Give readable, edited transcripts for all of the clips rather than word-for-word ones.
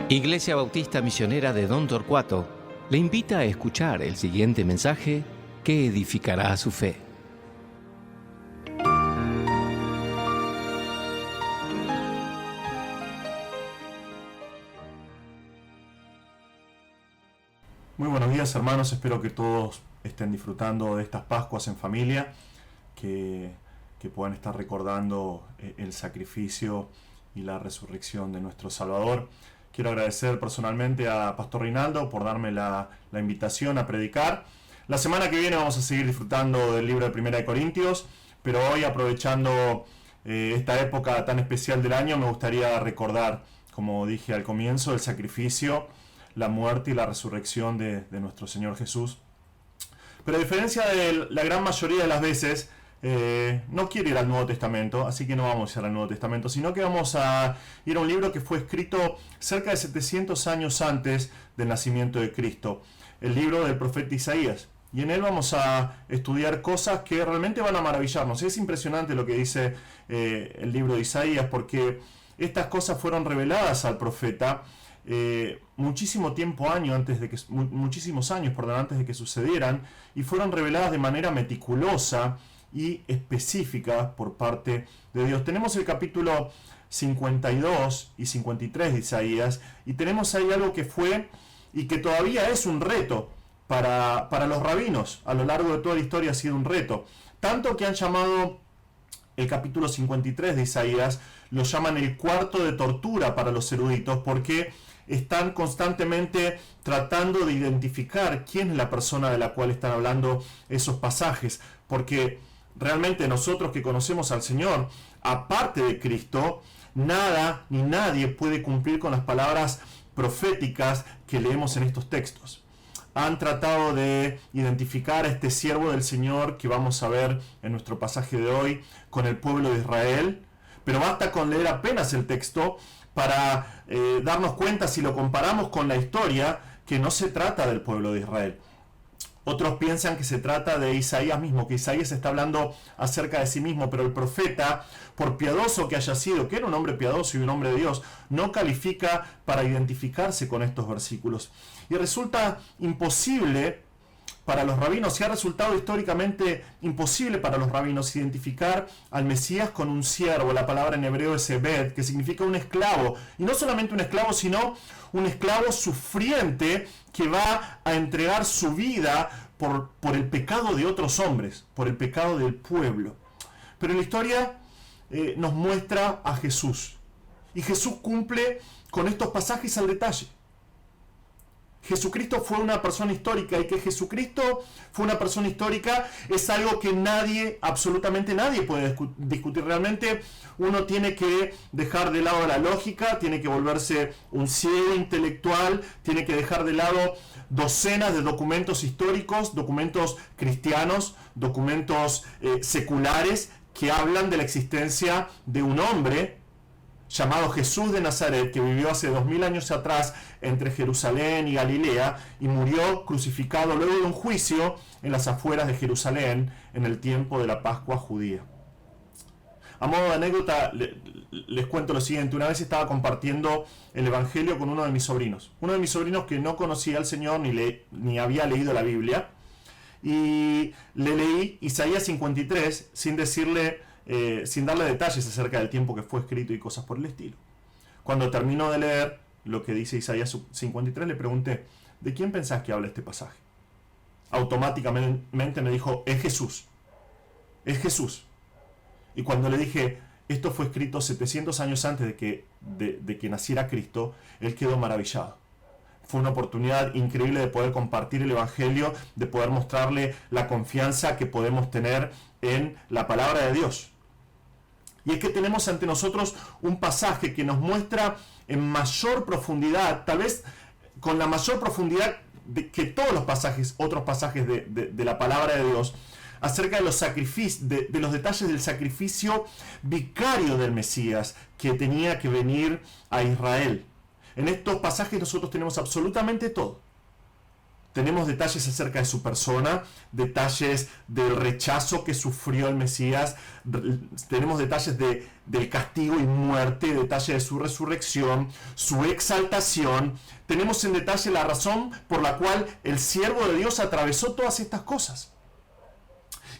Iglesia Bautista Misionera de Don Torcuato le invita a escuchar el siguiente mensaje que edificará su fe. Muy buenos días, hermanos, espero que todos estén disfrutando de estas Pascuas en familia, que puedan estar recordando el sacrificio y la resurrección de nuestro Salvador. Quiero agradecer personalmente a Pastor Reinaldo por darme la invitación a predicar. La semana que viene vamos a seguir disfrutando del libro de Primera de Corintios, pero hoy, aprovechando esta época tan especial del año, me gustaría recordar, como dije al comienzo, el sacrificio, la muerte y la resurrección de nuestro Señor Jesús. Pero a diferencia de la gran mayoría de las veces, no quiero ir al Nuevo Testamento, así que no vamos a ir al Nuevo Testamento, sino que vamos a ir a un libro que fue escrito cerca de 700 años antes del nacimiento de Cristo, el libro del profeta Isaías. Y en él vamos a estudiar cosas que realmente van a maravillarnos. Es impresionante lo que dice el libro de Isaías, porque estas cosas fueron reveladas al profeta muchísimos años antes de que sucedieran, y fueron reveladas de manera meticulosa y específica por parte de Dios. Tenemos el capítulo 52 y 53 de Isaías, y tenemos ahí algo que fue y que todavía es un reto para los rabinos. A lo largo de toda la historia ha sido un reto, tanto que han llamado el capítulo 53 de Isaías, lo llaman el cuarto de tortura para los eruditos, porque están constantemente tratando de identificar quién es la persona de la cual están hablando esos pasajes, porque realmente nosotros que conocemos al Señor, aparte de Cristo, nada ni nadie puede cumplir con las palabras proféticas que leemos en estos textos. Han tratado de identificar a este siervo del Señor que vamos a ver en nuestro pasaje de hoy con el pueblo de Israel, pero basta con leer apenas el texto para darnos cuenta, si lo comparamos con la historia, que no se trata del pueblo de Israel. Otros piensan que se trata de Isaías mismo, que Isaías está hablando acerca de sí mismo, pero el profeta, por piadoso que haya sido, que era un hombre piadoso y un hombre de Dios, no califica para identificarse con estos versículos. Y resulta imposible para los rabinos, y ha resultado históricamente imposible para los rabinos identificar al Mesías con un siervo. La palabra en hebreo es ebed, que significa un esclavo. Y no solamente un esclavo, sino un esclavo sufriente que va a entregar su vida por el pecado de otros hombres, por el pecado del pueblo. Pero la historia nos muestra a Jesús. Y Jesús cumple con estos pasajes al detalle. Jesucristo fue una persona histórica, y que Jesucristo fue una persona histórica es algo que nadie, absolutamente nadie puede discutir. Realmente uno tiene que dejar de lado la lógica, tiene que volverse un ciego intelectual, tiene que dejar de lado docenas de documentos históricos, documentos cristianos, documentos seculares que hablan de la existencia de un hombre llamado Jesús de Nazaret, que vivió hace 2000 años atrás entre Jerusalén y Galilea, y murió crucificado luego de un juicio en las afueras de Jerusalén en el tiempo de la Pascua judía. A modo de anécdota, les cuento lo siguiente. Una vez estaba compartiendo el Evangelio con uno de mis sobrinos que no conocía al Señor ni había leído la Biblia, y le leí Isaías 53 sin darle detalles acerca del tiempo que fue escrito y cosas por el estilo. Cuando terminó de leer lo que dice Isaías 53, le pregunté: ¿de quién pensás que habla este pasaje? Automáticamente me dijo: es Jesús. Es Jesús. Y cuando le dije: esto fue escrito 700 años antes de que naciera Cristo, él quedó maravillado. Fue una oportunidad increíble de poder compartir el Evangelio, de poder mostrarle la confianza que podemos tener en la palabra de Dios. Y es que tenemos ante nosotros un pasaje que nos muestra en mayor profundidad, tal vez con la mayor profundidad que todos los pasajes, otros pasajes de la palabra de Dios, acerca de los sacrificios, de los detalles del sacrificio vicario del Mesías que tenía que venir a Israel. En estos pasajes nosotros tenemos absolutamente todo. Tenemos detalles acerca de su persona, detalles del rechazo que sufrió el Mesías, tenemos detalles del castigo y muerte, detalles de su resurrección, su exaltación. Tenemos en detalle la razón por la cual el siervo de Dios atravesó todas estas cosas.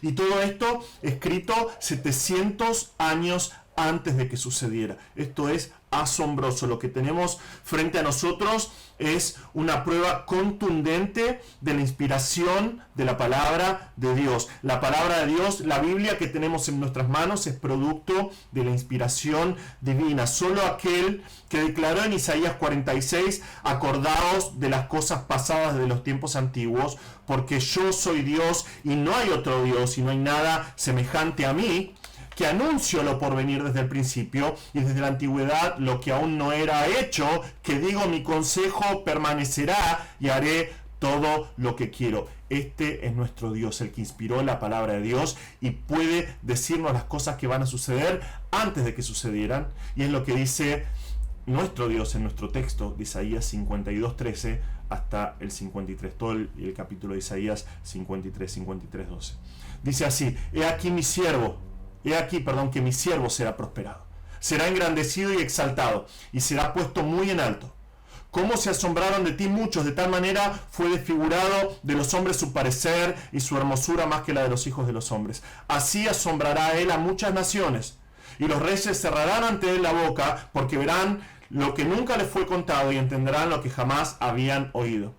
Y todo esto escrito 700 años antes de que sucediera. Esto es asombroso. Lo que tenemos frente a nosotros es una prueba contundente de la inspiración de la palabra de Dios. La palabra de Dios, la Biblia que tenemos en nuestras manos, es producto de la inspiración divina. Solo aquel que declaró en Isaías 46, acordaos de las cosas pasadas de los tiempos antiguos, porque yo soy Dios y no hay otro Dios y no hay nada semejante a mí, que anuncio lo por venir desde el principio y desde la antigüedad lo que aún no era hecho, que digo mi consejo permanecerá y haré todo lo que quiero. Este es nuestro Dios, el que inspiró la palabra de Dios y puede decirnos las cosas que van a suceder antes de que sucedieran, y es lo que dice nuestro Dios en nuestro texto de Isaías 52:13 hasta el 53, todo el capítulo de Isaías 53:12. Dice así: he aquí que mi siervo será prosperado, será engrandecido y exaltado, y será puesto muy en alto. Cómo se asombraron de ti muchos, de tal manera fue desfigurado de los hombres su parecer, y su hermosura más que la de los hijos de los hombres. Así asombrará él a muchas naciones, y los reyes cerrarán ante él la boca, porque verán lo que nunca les fue contado, y entenderán lo que jamás habían oído.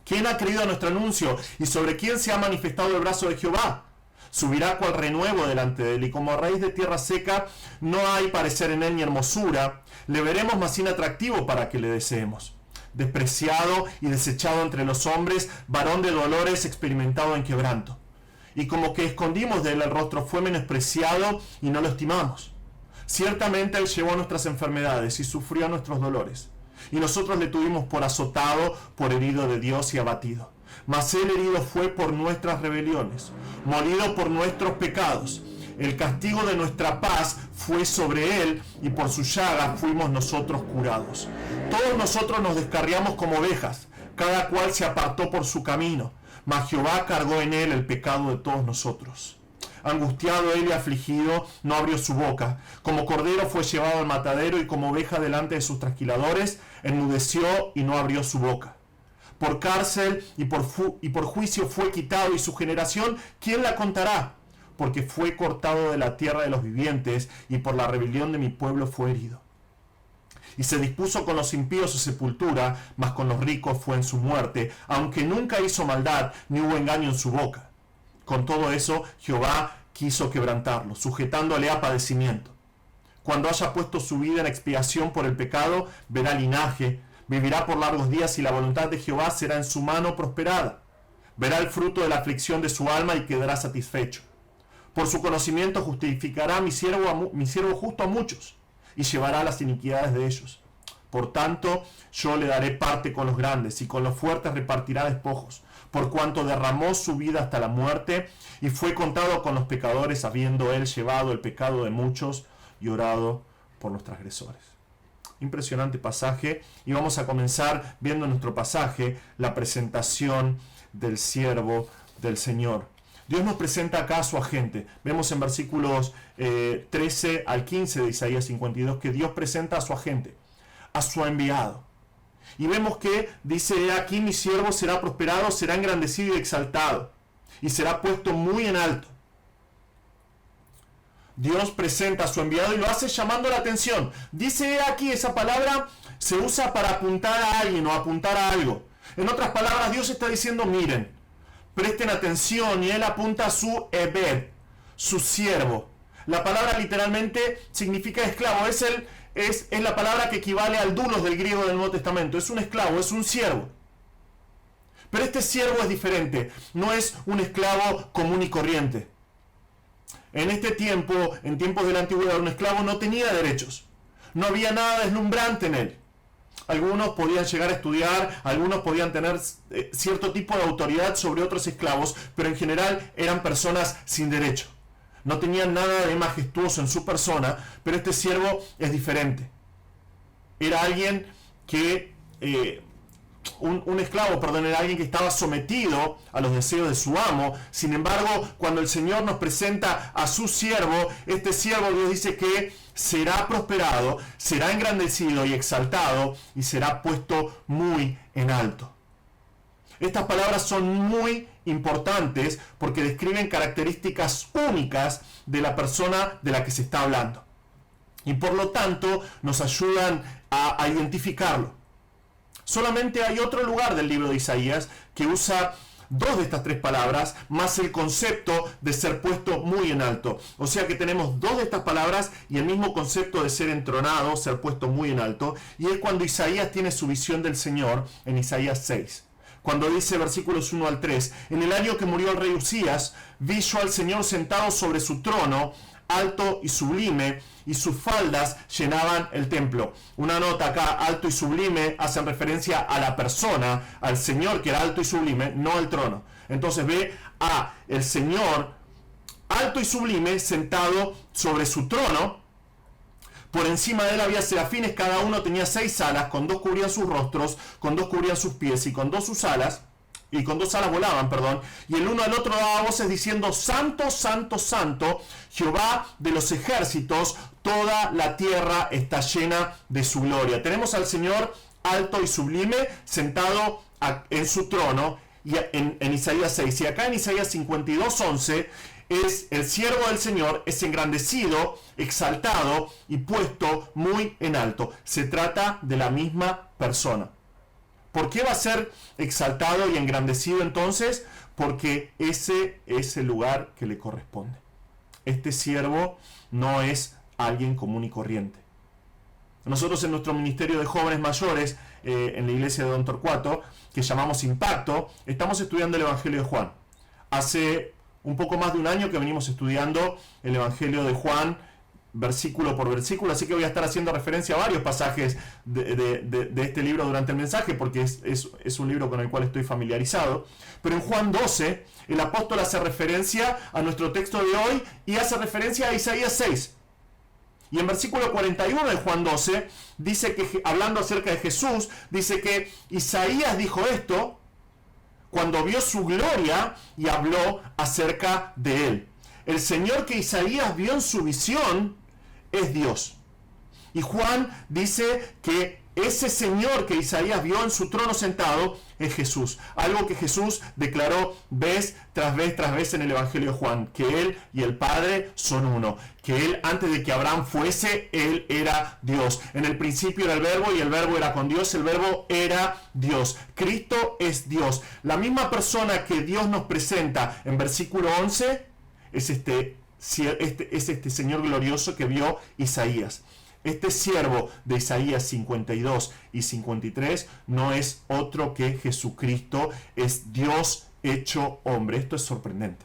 ¿Quién ha creído a nuestro anuncio? ¿Y sobre quién se ha manifestado el brazo de Jehová? Subirá cual renuevo delante de él, y como raíz de tierra seca, no hay parecer en él ni hermosura. Le veremos más inatractivo para que le deseemos. Despreciado y desechado entre los hombres, varón de dolores, experimentado en quebranto. Y como que escondimos de él el rostro, fue menospreciado y no lo estimamos. Ciertamente él llevó nuestras enfermedades y sufrió nuestros dolores. Y nosotros le tuvimos por azotado, por herido de Dios y abatido. Mas él herido fue por nuestras rebeliones, molido por nuestros pecados. El castigo de nuestra paz fue sobre él, y por su llaga fuimos nosotros curados. Todos nosotros nos descarriamos como ovejas, cada cual se apartó por su camino, mas Jehová cargó en él el pecado de todos nosotros. Angustiado él y afligido, no abrió su boca. Como cordero fue llevado al matadero, y como oveja delante de sus trasquiladores, enmudeció y no abrió su boca. Por cárcel y por juicio fue quitado, y su generación, ¿quién la contará? Porque fue cortado de la tierra de los vivientes, y por la rebelión de mi pueblo fue herido. Y se dispuso con los impíos su sepultura, mas con los ricos fue en su muerte, aunque nunca hizo maldad, ni hubo engaño en su boca. Con todo eso, Jehová quiso quebrantarlo, sujetándole a padecimiento. Cuando haya puesto su vida en expiación por el pecado, verá linaje, vivirá por largos días, y la voluntad de Jehová será en su mano prosperada. Verá el fruto de la aflicción de su alma y quedará satisfecho. Por su conocimiento justificará mi siervo justo a muchos, y llevará las iniquidades de ellos. Por tanto, yo le daré parte con los grandes, y con los fuertes repartirá despojos, por cuanto derramó su vida hasta la muerte, y fue contado con los pecadores, habiendo él llevado el pecado de muchos y orado por los transgresores. Impresionante pasaje, y vamos a comenzar viendo en nuestro pasaje la presentación del siervo del Señor. Dios nos presenta acá a su agente. Vemos en versículos 13 al 15 de Isaías 52 que Dios presenta a su agente, a su enviado. Y vemos que dice: he aquí mi siervo será prosperado, será engrandecido y exaltado, y será puesto muy en alto. Dios presenta a su enviado y lo hace llamando la atención. Dice: he aquí, esa palabra se usa para apuntar a alguien o apuntar a algo. En otras palabras, Dios está diciendo: miren, presten atención, y él apunta a su Ebed, su siervo. La palabra literalmente significa esclavo. Es la palabra que equivale al dulos del griego del Nuevo Testamento. Es un esclavo, es un siervo. Pero este siervo es diferente. No es un esclavo común y corriente. En este tiempo, en tiempos de la antigüedad, un esclavo no tenía derechos. No había nada deslumbrante en él. Algunos podían llegar a estudiar, algunos podían tener cierto tipo de autoridad sobre otros esclavos, pero en general eran personas sin derecho. No tenían nada de majestuoso en su persona, pero este siervo es diferente. Era alguien que un esclavo, perdón, era alguien que estaba sometido a los deseos de su amo. Sin embargo, cuando el Señor nos presenta a su siervo, este siervo, Dios dice que será prosperado, será engrandecido y exaltado y será puesto muy en alto. Estas palabras son muy importantes porque describen características únicas de la persona de la que se está hablando. Y por lo tanto nos ayudan a identificarlo. Solamente hay otro lugar del libro de Isaías que usa dos de estas tres palabras, más el concepto de ser puesto muy en alto. O sea que tenemos dos de estas palabras y el mismo concepto de ser entronado, ser puesto muy en alto. Y es cuando Isaías tiene su visión del Señor en Isaías 6. Cuando dice versículos 1 al 3, en el año que murió el rey Usías, vi yo al Señor sentado sobre su trono, alto y sublime, y sus faldas llenaban el templo. Una nota acá, alto y sublime, hacen referencia a la persona, al Señor que era alto y sublime, no al trono. Entonces ve a el Señor alto y sublime sentado sobre su trono. Por encima de él había serafines, cada uno tenía 6 alas, con 2 cubrían sus rostros, con 2 cubrían sus pies, y con 2 sus alas, y con 2 alas volaban, y el uno al otro daba voces diciendo: Santo, Santo, Santo, Jehová de los ejércitos, toda la tierra está llena de su gloria. Tenemos al Señor alto y sublime, sentado en su trono, y en Isaías 6, y acá en Isaías 52, 11, es el siervo del Señor, es engrandecido, exaltado y puesto muy en alto. Se trata de la misma persona. ¿Por qué va a ser exaltado y engrandecido entonces? Porque ese es el lugar que le corresponde. Este siervo no es alguien común y corriente. Nosotros en nuestro ministerio de jóvenes mayores, en la iglesia de Don Torcuato, que llamamos Impacto, estamos estudiando el Evangelio de Juan. Hace un poco más de un año que venimos estudiando el Evangelio de Juan, versículo por versículo, así que voy a estar haciendo referencia a varios pasajes de este libro durante el mensaje, porque es un libro con el cual estoy familiarizado. Pero en Juan 12, el apóstol hace referencia a nuestro texto de hoy y hace referencia a Isaías 6. Y en versículo 41 de Juan 12, dice que, hablando acerca de Jesús, dice que Isaías dijo esto cuando vio su gloria y habló acerca de él. El Señor que Isaías vio en su visión es Dios. Y Juan dice que ese Señor que Isaías vio en su trono sentado es Jesús. Algo que Jesús declaró vez tras vez tras vez en el Evangelio de Juan. Que Él y el Padre son uno. Que Él, antes de que Abraham fuese, Él era Dios. En el principio era el Verbo y el Verbo era con Dios. El Verbo era Dios. Cristo es Dios. La misma persona que Dios nos presenta en versículo 11 es este Señor glorioso que vio Isaías. Este siervo de Isaías 52 y 53 no es otro que Jesucristo, es Dios hecho hombre. Esto es sorprendente.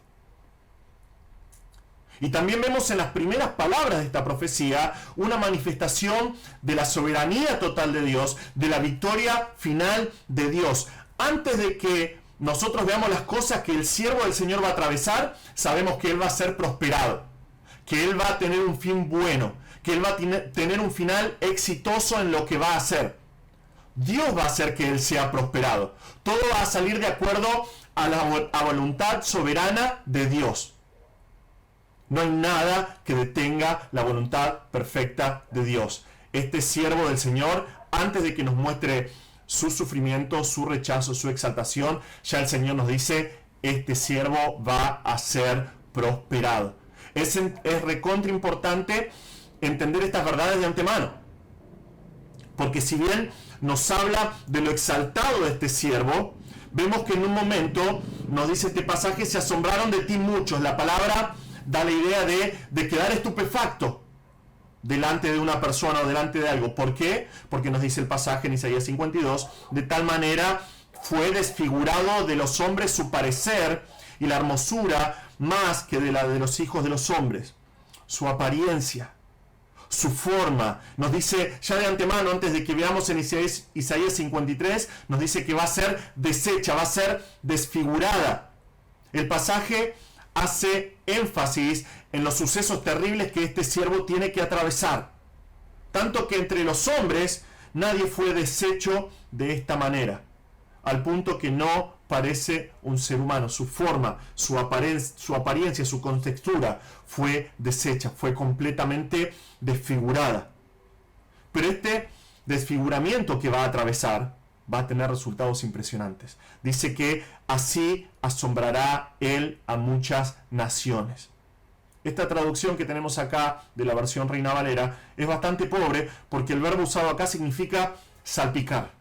Y también vemos en las primeras palabras de esta profecía una manifestación de la soberanía total de Dios, de la victoria final de Dios. Antes de que nosotros veamos las cosas que el siervo del Señor va a atravesar, sabemos que Él va a ser prosperado, que Él va a tener un fin bueno, que Él va a tener un final exitoso en lo que va a hacer. Dios va a hacer que Él sea prosperado. Todo va a salir de acuerdo a la voluntad soberana de Dios. No hay nada que detenga la voluntad perfecta de Dios. Este siervo del Señor, antes de que nos muestre su sufrimiento, su rechazo, su exaltación, ya el Señor nos dice: este siervo va a ser prosperado. Es recontra importante entender estas verdades de antemano, porque si bien nos habla de lo exaltado de este siervo, vemos que en un momento nos dice este pasaje: se asombraron de ti muchos. La palabra da la idea de quedar estupefacto delante de una persona o delante de algo. ¿Por qué? Porque nos dice el pasaje en Isaías 52: de tal manera fue desfigurado de los hombres su parecer, y la hermosura más que de la de los hijos de los hombres. Su apariencia, su forma, nos dice ya de antemano, antes de que veamos en Isaías 53, nos dice que va a ser deshecha, va a ser desfigurada. El pasaje hace énfasis en los sucesos terribles que este siervo tiene que atravesar. Tanto que entre los hombres nadie fue deshecho de esta manera. al punto que no parece un ser humano. Su forma, su apariencia, su contextura fue deshecha, fue completamente desfigurada. Pero este desfiguramiento que va a atravesar va a tener resultados impresionantes. Dice que así asombrará él a muchas naciones. Esta traducción que tenemos acá de la versión Reina Valera es bastante pobre porque el verbo usado acá significa salpicar.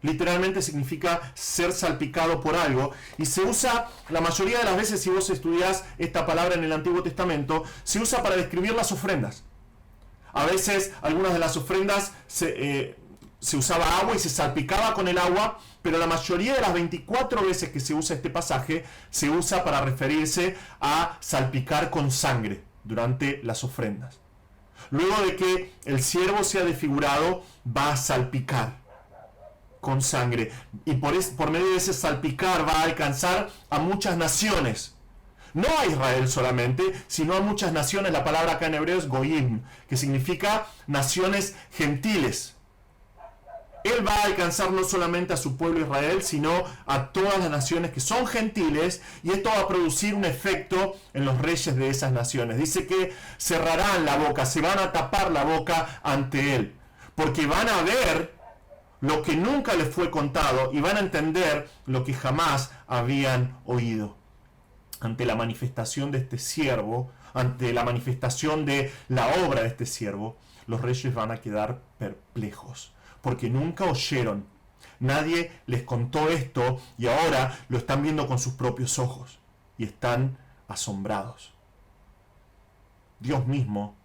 Literalmente significa ser salpicado por algo, y se usa la mayoría de las veces, si vos estudiás esta palabra en el Antiguo Testamento, se usa para describir las ofrendas. A veces algunas de las ofrendas se usaba agua y se salpicaba con el agua, pero la mayoría de las 24 veces que se usa este pasaje se usa para referirse a salpicar con sangre durante las ofrendas. Luego de que el siervo sea desfigurado, va a salpicar con sangre, y por medio de ese salpicar va a alcanzar a muchas naciones. No a Israel solamente, sino a muchas naciones. La palabra acá en hebreo es goyim, que significa naciones gentiles. Él va a alcanzar no solamente a su pueblo Israel, sino a todas las naciones que son gentiles, y esto va a producir un efecto en los reyes de esas naciones. Dice que cerrarán la boca, se van a tapar la boca ante él, porque van a ver lo que nunca les fue contado y van a entender lo que jamás habían oído. Ante la manifestación de este siervo, ante la manifestación de la obra de este siervo, los reyes van a quedar perplejos, porque nunca oyeron, nadie les contó esto, y ahora lo están viendo con sus propios ojos y están asombrados. Dios mismo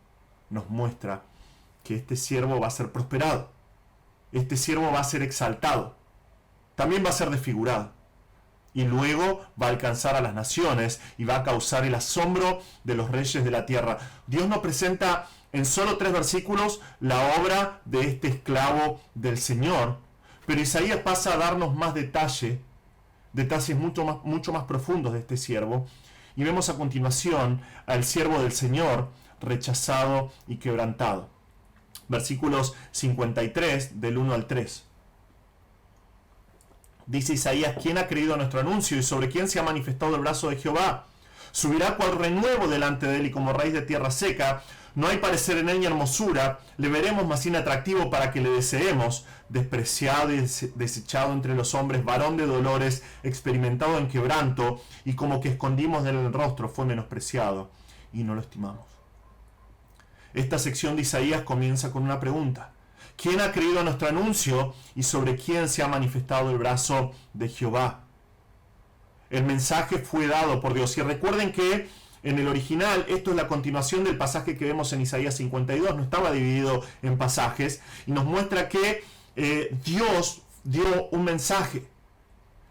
nos muestra que este siervo va a ser prosperado, este siervo va a ser exaltado, también va a ser desfigurado, y luego va a alcanzar a las naciones y va a causar el asombro de los reyes de la tierra. Dios nos presenta en solo 3 versículos la obra de este esclavo del Señor, pero Isaías pasa a darnos más detalles mucho más profundos de este siervo, y vemos a continuación al siervo del Señor rechazado y quebrantado. Versículos 53 del 1 al 3. Dice Isaías: ¿quién ha creído a nuestro anuncio y sobre quién se ha manifestado el brazo de Jehová? Subirá cual renuevo delante de él y como raíz de tierra seca. No hay parecer en él ni hermosura. Le veremos más inatractivo para que le deseemos. Despreciado y desechado entre los hombres, varón de dolores, experimentado en quebranto, y como que escondimos de él el rostro, fue menospreciado y no lo estimamos. Esta sección de Isaías comienza con una pregunta: ¿quién ha creído a nuestro anuncio y sobre quién se ha manifestado el brazo de Jehová? El mensaje fue dado por Dios. Y recuerden que en el original, esto es la continuación del pasaje que vemos en Isaías 52, no estaba dividido en pasajes, y nos muestra que Dios dio un mensaje.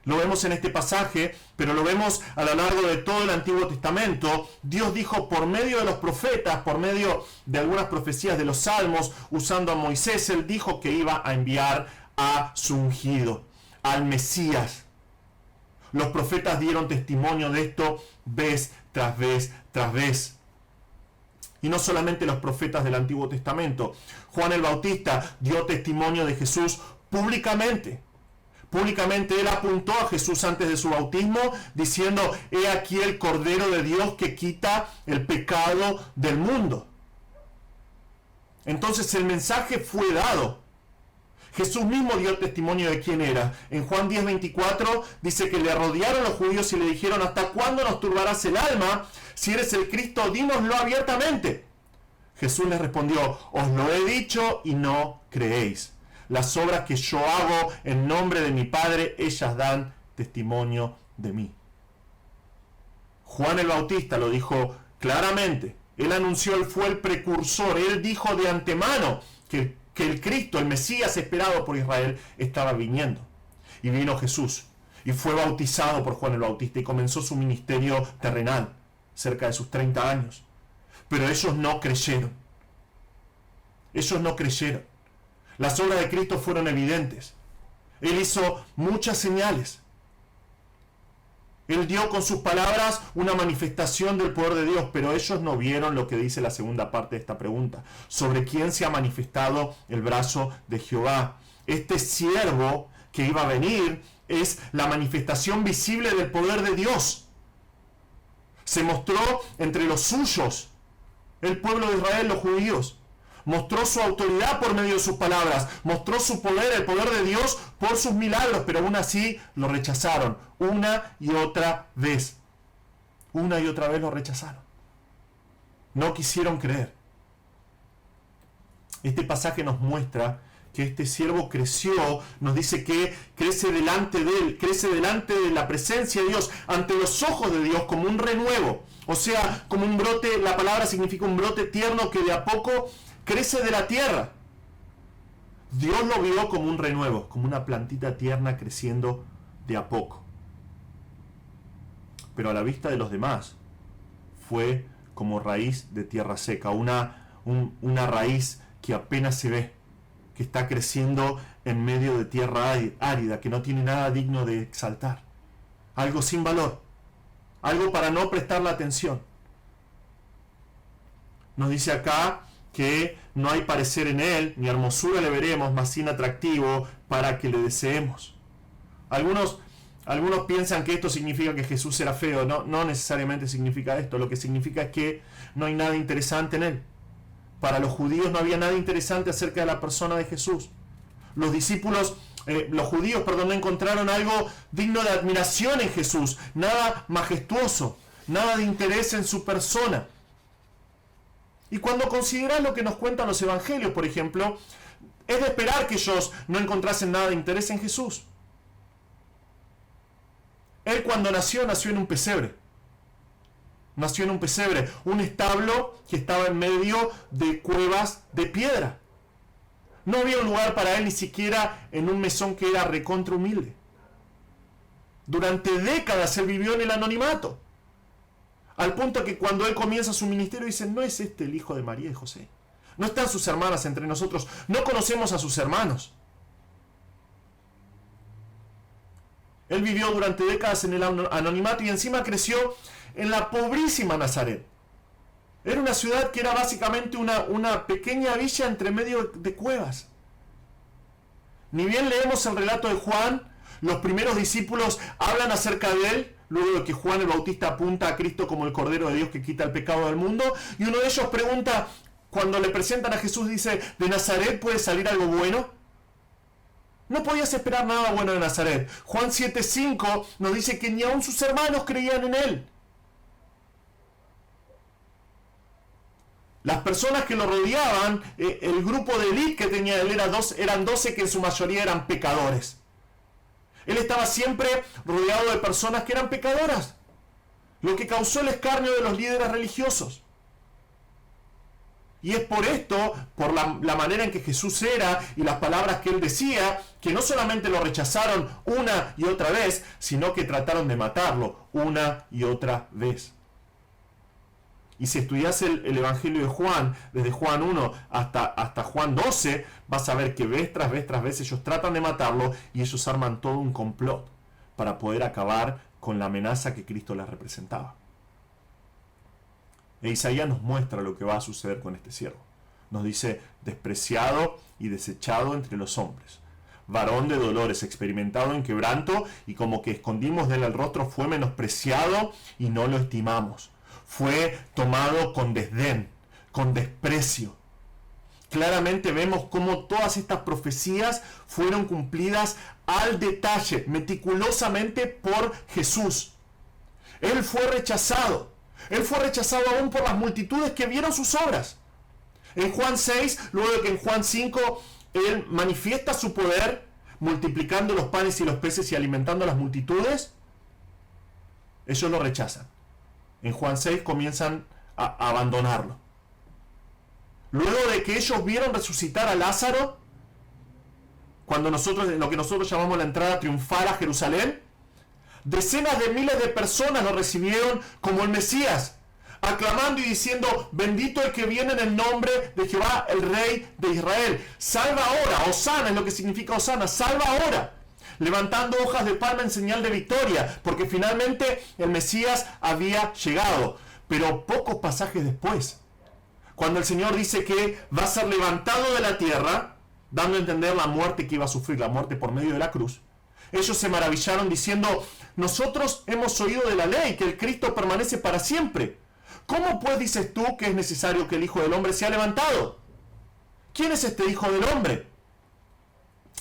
Lo vemos en este pasaje, pero lo vemos a lo largo de todo el Antiguo Testamento. Dios dijo por medio de los profetas, por medio de algunas profecías de los Salmos, usando a Moisés, él dijo que iba a enviar a su ungido, al Mesías. Los profetas dieron testimonio de esto vez tras vez tras vez. Y no solamente los profetas del Antiguo Testamento. Juan el Bautista dio testimonio de Jesús públicamente. Públicamente él apuntó a Jesús antes de su bautismo, diciendo: he aquí el Cordero de Dios que quita el pecado del mundo. Entonces el mensaje fue dado. Jesús mismo dio testimonio de quién era. En Juan 10:24 dice que le rodearon los judíos y le dijeron: ¿hasta cuándo nos turbarás el alma? Si eres el Cristo, dínoslo abiertamente. Jesús les respondió: os lo he dicho y no creéis. Las obras que yo hago en nombre de mi Padre, ellas dan testimonio de mí. Juan el Bautista lo dijo claramente. Él anunció, él fue el precursor. Él dijo de antemano que el Cristo, el Mesías esperado por Israel, estaba viniendo. Y vino Jesús. Y fue bautizado por Juan el Bautista y comenzó su ministerio terrenal, cerca de sus 30 años. Pero ellos no creyeron. Ellos no creyeron. Las obras de Cristo fueron evidentes. Él hizo muchas señales. Él dio con sus palabras una manifestación del poder de Dios, pero ellos no vieron lo que dice la segunda parte de esta pregunta: ¿sobre quién se ha manifestado el brazo de Jehová? Este siervo que iba a venir es la manifestación visible del poder de Dios. Se mostró entre los suyos, el pueblo de Israel, los judíos. Mostró su autoridad por medio de sus palabras. Mostró su poder, el poder de Dios, por sus milagros. Pero aún así lo rechazaron. Una y otra vez. Una y otra vez lo rechazaron. No quisieron creer. Este pasaje nos muestra que este siervo creció, nos dice que crece delante de él, crece delante de la presencia de Dios, ante los ojos de Dios, como un renuevo. O sea, como un brote, la palabra significa un brote tierno que de a poco crece de la tierra. Dios lo vio como un renuevo, como una plantita tierna creciendo de a poco. Pero a la vista de los demás, fue como raíz de tierra seca, una raíz que apenas se ve, que está creciendo en medio de tierra árida, que no tiene nada digno de exaltar. Algo sin valor, algo para no prestarle atención. Nos dice acá que no hay parecer en él, ni hermosura le veremos, mas sin atractivo para que le deseemos. Algunos piensan que esto significa que Jesús era feo. No necesariamente significa esto. Lo que significa es que no hay nada interesante en él. Para los judíos no había nada interesante acerca de la persona de Jesús. Los judíos, no encontraron algo digno de admiración en Jesús, nada majestuoso, nada de interés en su persona. Y cuando consideras lo que nos cuentan los evangelios, por ejemplo, es de esperar que ellos no encontrasen nada de interés en Jesús. Él cuando nació en un pesebre. Nació en un pesebre, un establo que estaba en medio de cuevas de piedra. No había un lugar para él ni siquiera en un mesón que era recontra humilde. Durante décadas él vivió en el anonimato. Al punto que cuando él comienza su ministerio dicen, ¿no es este el hijo de María y José? ¿No están sus hermanas entre nosotros? ¿No conocemos a sus hermanos? Él vivió durante décadas en el anonimato y encima creció en la pobrísima Nazaret. Era una ciudad que era básicamente una pequeña villa entre medio de cuevas. Ni bien leemos el relato de Juan, los primeros discípulos hablan acerca de él, luego de que Juan el Bautista apunta a Cristo como el Cordero de Dios que quita el pecado del mundo, y uno de ellos pregunta, cuando le presentan a Jesús, dice, ¿de Nazaret puede salir algo bueno? No podías esperar nada bueno de Nazaret. Juan 7:5 nos dice que ni aun sus hermanos creían en él. Las personas que lo rodeaban, el grupo de élite que tenía él eran 12 que en su mayoría eran pecadores. Él estaba siempre rodeado de personas que eran pecadoras, lo que causó el escarnio de los líderes religiosos. Y es por esto, por la manera en que Jesús era y las palabras que él decía, que no solamente lo rechazaron una y otra vez, sino que trataron de matarlo una y otra vez. Y si estudias el Evangelio de Juan, desde Juan 1 hasta Juan 12, vas a ver que vez tras vez ellos tratan de matarlo y ellos arman todo un complot para poder acabar con la amenaza que Cristo les representaba. E Isaías nos muestra lo que va a suceder con este siervo. Nos dice, despreciado y desechado entre los hombres, varón de dolores, experimentado en quebranto, y como que escondimos de él el rostro, fue menospreciado y no lo estimamos. Fue tomado con desdén, con desprecio. Claramente vemos cómo todas estas profecías fueron cumplidas al detalle, meticulosamente por Jesús. Él fue rechazado. Él fue rechazado aún por las multitudes que vieron sus obras. En Juan 6, luego de que en Juan 5, Él manifiesta su poder, multiplicando los panes y los peces y alimentando a las multitudes, ellos lo rechazan. En Juan 6 comienzan a abandonarlo. Luego de que ellos vieron resucitar a Lázaro, lo que nosotros llamamos la entrada triunfal a Jerusalén, decenas de miles de personas lo recibieron como el Mesías, aclamando y diciendo, bendito el que viene en el nombre de Jehová, el Rey de Israel. Salva ahora, Hosana es lo que significa Hosana, salva ahora. Levantando hojas de palma en señal de victoria, porque finalmente el Mesías había llegado. Pero pocos pasajes después, cuando el Señor dice que va a ser levantado de la tierra, dando a entender la muerte que iba a sufrir, la muerte por medio de la cruz, Ellos se maravillaron diciendo: nosotros hemos oído de la ley que el Cristo permanece para siempre. ¿Cómo pues dices tú que es necesario que el Hijo del Hombre sea levantado? ¿Quién es este Hijo del Hombre?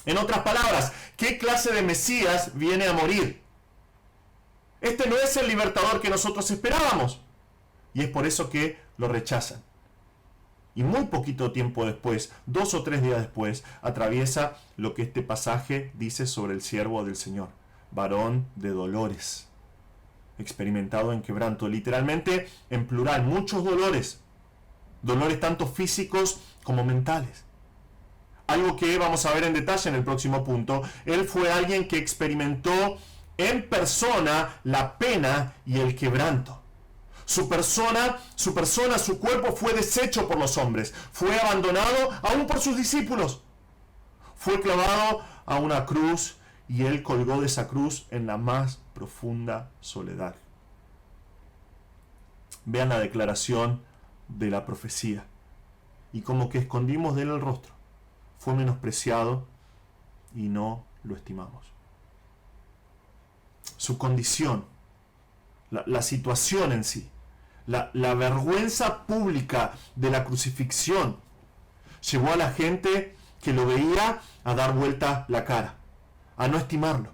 En otras palabras, ¿qué clase de Mesías viene a morir? Este no es el libertador que nosotros esperábamos. Y es por eso que lo rechazan. Y muy poquito tiempo después, 2 o 3 días después, atraviesa lo que este pasaje dice sobre el siervo del Señor. Varón de dolores, experimentado en quebranto. Literalmente, en plural, muchos dolores. Dolores tanto físicos como mentales. Algo que vamos a ver en detalle en el próximo punto. Él fue alguien que experimentó en persona la pena y el quebranto. Su persona, su cuerpo fue deshecho por los hombres. Fue abandonado aún por sus discípulos. Fue clavado a una cruz y él colgó de esa cruz en la más profunda soledad. Vean la declaración de la profecía. Y como que escondimos de él el rostro. Fue menospreciado y no lo estimamos. Su condición, la situación en sí, la vergüenza pública de la crucifixión llevó a la gente que lo veía a dar vuelta la cara, a no estimarlo,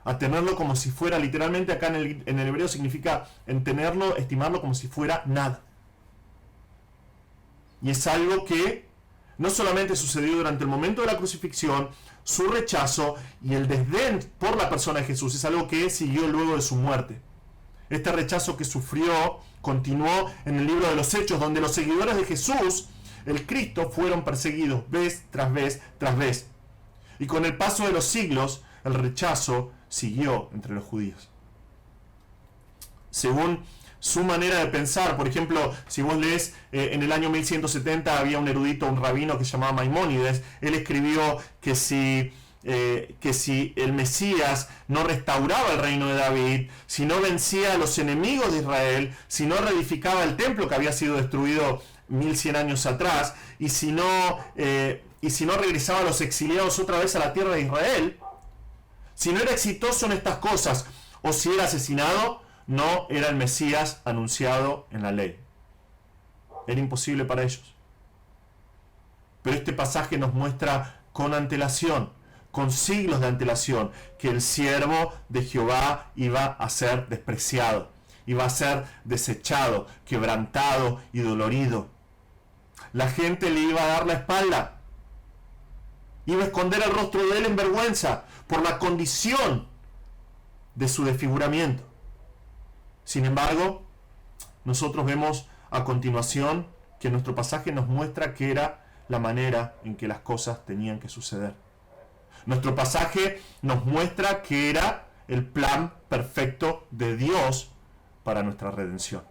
a tenerlo como si fuera, literalmente acá en el hebreo significa tenerlo, estimarlo como si fuera nada. Y es algo que no solamente sucedió durante el momento de la crucifixión, su rechazo y el desdén por la persona de Jesús es algo que siguió luego de su muerte. Este rechazo que sufrió continuó en el libro de los Hechos, donde los seguidores de Jesús, el Cristo, fueron perseguidos vez tras vez tras vez. Y con el paso de los siglos, el rechazo siguió entre los judíos. Según su manera de pensar, por ejemplo, si vos lees en el año 1170 había un erudito, un rabino que se llamaba Maimónides. Él escribió que si el Mesías no restauraba el reino de David, si no vencía a los enemigos de Israel, si no reedificaba el templo que había sido destruido 1100 años atrás, y si no regresaba a los exiliados otra vez a la tierra de Israel, si no era exitoso en estas cosas, o si era asesinado, no era el Mesías anunciado en la ley. Era imposible para ellos. Pero este pasaje nos muestra con antelación, con siglos de antelación, que el siervo de Jehová iba a ser despreciado, iba a ser desechado, quebrantado y dolorido. La gente le iba a dar la espalda, iba a esconder el rostro de él en vergüenza por la condición de su desfiguramiento. Sin embargo, nosotros vemos a continuación que nuestro pasaje nos muestra que era la manera en que las cosas tenían que suceder. Nuestro pasaje nos muestra que era el plan perfecto de Dios para nuestra redención.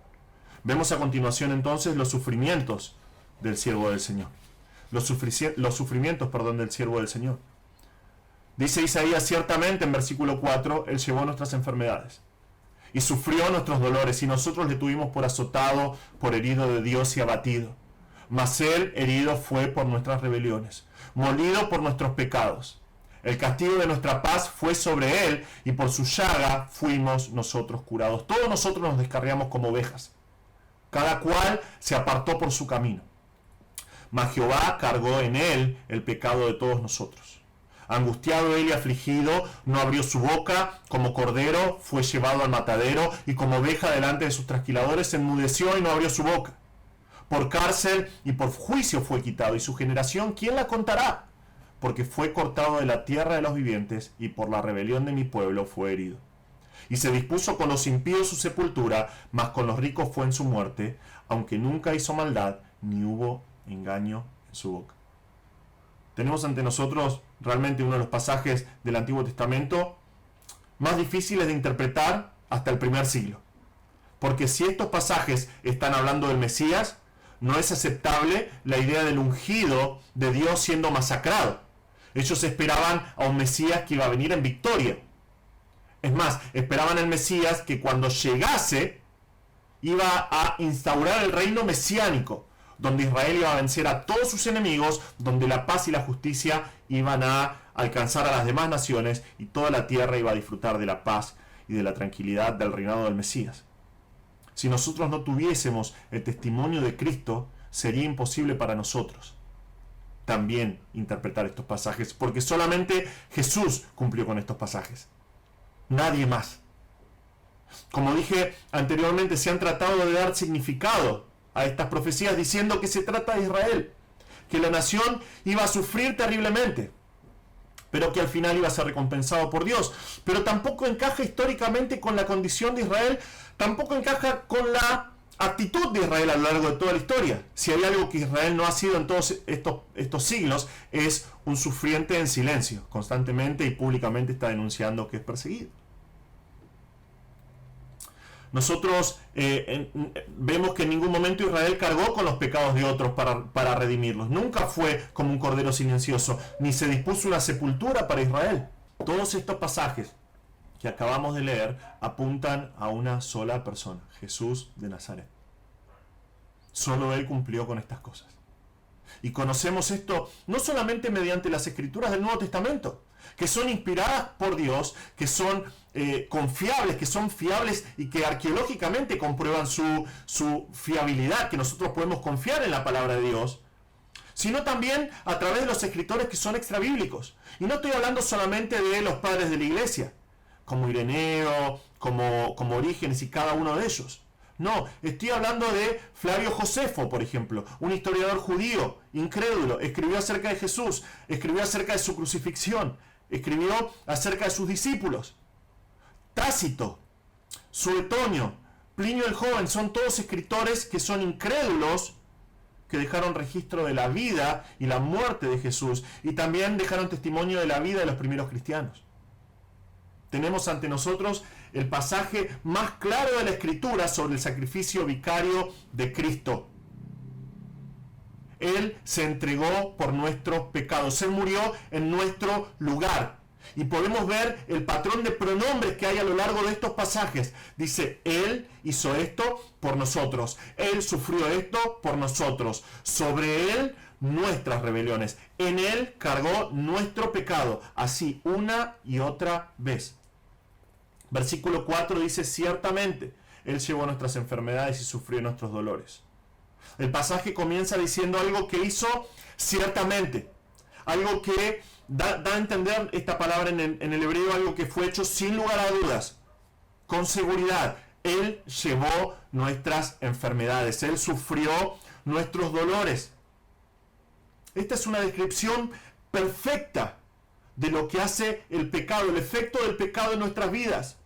Vemos a continuación entonces los sufrimientos del siervo del Señor. Los sufrimientos del siervo del Señor. Dice Isaías: ciertamente, en versículo 4, Él llevó nuestras enfermedades y sufrió nuestros dolores, y nosotros le tuvimos por azotado, por herido de Dios y abatido. Mas Él herido fue por nuestras rebeliones, molido por nuestros pecados. El castigo de nuestra paz fue sobre Él, y por su llaga fuimos nosotros curados. Todos nosotros nos descarriamos como ovejas, cada cual se apartó por su camino. Mas Jehová cargó en Él el pecado de todos nosotros. Angustiado él y afligido, no abrió su boca, como cordero fue llevado al matadero, y como oveja delante de sus trasquiladores se enmudeció y no abrió su boca. Por cárcel y por juicio fue quitado, y su generación, ¿quién la contará? Porque fue cortado de la tierra de los vivientes, y por la rebelión de mi pueblo fue herido. Y se dispuso con los impíos su sepultura, mas con los ricos fue en su muerte, aunque nunca hizo maldad, ni hubo engaño en su boca. Tenemos ante nosotros realmente uno de los pasajes del Antiguo Testamento más difíciles de interpretar hasta el primer siglo. Porque si estos pasajes están hablando del Mesías, no es aceptable la idea del ungido de Dios siendo masacrado. Ellos esperaban a un Mesías que iba a venir en victoria. Es más, esperaban el Mesías que cuando llegase iba a instaurar el reino mesiánico, donde Israel iba a vencer a todos sus enemigos, donde la paz y la justicia iban a alcanzar a las demás naciones y toda la tierra iba a disfrutar de la paz y de la tranquilidad del reinado del Mesías. Si nosotros no tuviésemos el testimonio de Cristo, sería imposible para nosotros también interpretar estos pasajes, porque solamente Jesús cumplió con estos pasajes, nadie más. Como dije anteriormente, se han tratado de dar significado a estas profecías diciendo que se trata de Israel, que la nación iba a sufrir terriblemente, pero que al final iba a ser recompensado por Dios. Pero tampoco encaja históricamente con la condición de Israel, tampoco encaja con la actitud de Israel a lo largo de toda la historia. Si hay algo que Israel no ha sido en todos estos siglos, es un sufriente en silencio. Constantemente y públicamente está denunciando que es perseguido. Nosotros vemos que en ningún momento Israel cargó con los pecados de otros para redimirlos. Nunca fue como un cordero silencioso, ni se dispuso una sepultura para Israel. Todos estos pasajes que acabamos de leer apuntan a una sola persona, Jesús de Nazaret. Solo Él cumplió con estas cosas. Y conocemos esto no solamente mediante las escrituras del Nuevo Testamento, que son inspiradas por Dios, que son confiables, que son fiables y que arqueológicamente comprueban su fiabilidad, que nosotros podemos confiar en la palabra de Dios, sino también a través de los escritores que son extrabíblicos. Y no estoy hablando solamente de los padres de la iglesia, como Ireneo, como Orígenes y cada uno de ellos. No, estoy hablando de Flavio Josefo, por ejemplo, un historiador judío, incrédulo, escribió acerca de Jesús, escribió acerca de su crucifixión, escribió acerca de sus discípulos. Tácito, Suetonio, Plinio el Joven, son todos escritores que son incrédulos, que dejaron registro de la vida y la muerte de Jesús, y también dejaron testimonio de la vida de los primeros cristianos. Tenemos ante nosotros el pasaje más claro de la Escritura sobre el sacrificio vicario de Cristo. Él se entregó por nuestros pecados. Él murió en nuestro lugar. Y podemos ver el patrón de pronombres que hay a lo largo de estos pasajes. Dice, Él hizo esto por nosotros. Él sufrió esto por nosotros. Sobre Él nuestras rebeliones. En Él cargó nuestro pecado. Así una y otra vez. Versículo 4 dice, ciertamente, Él llevó nuestras enfermedades y sufrió nuestros dolores. El pasaje comienza diciendo algo que hizo ciertamente. Algo que da a entender esta palabra en el hebreo, algo que fue hecho sin lugar a dudas, con seguridad. Él llevó nuestras enfermedades. Él sufrió nuestros dolores. Esta es una descripción perfecta de lo que hace el pecado, el efecto del pecado en nuestras vidas.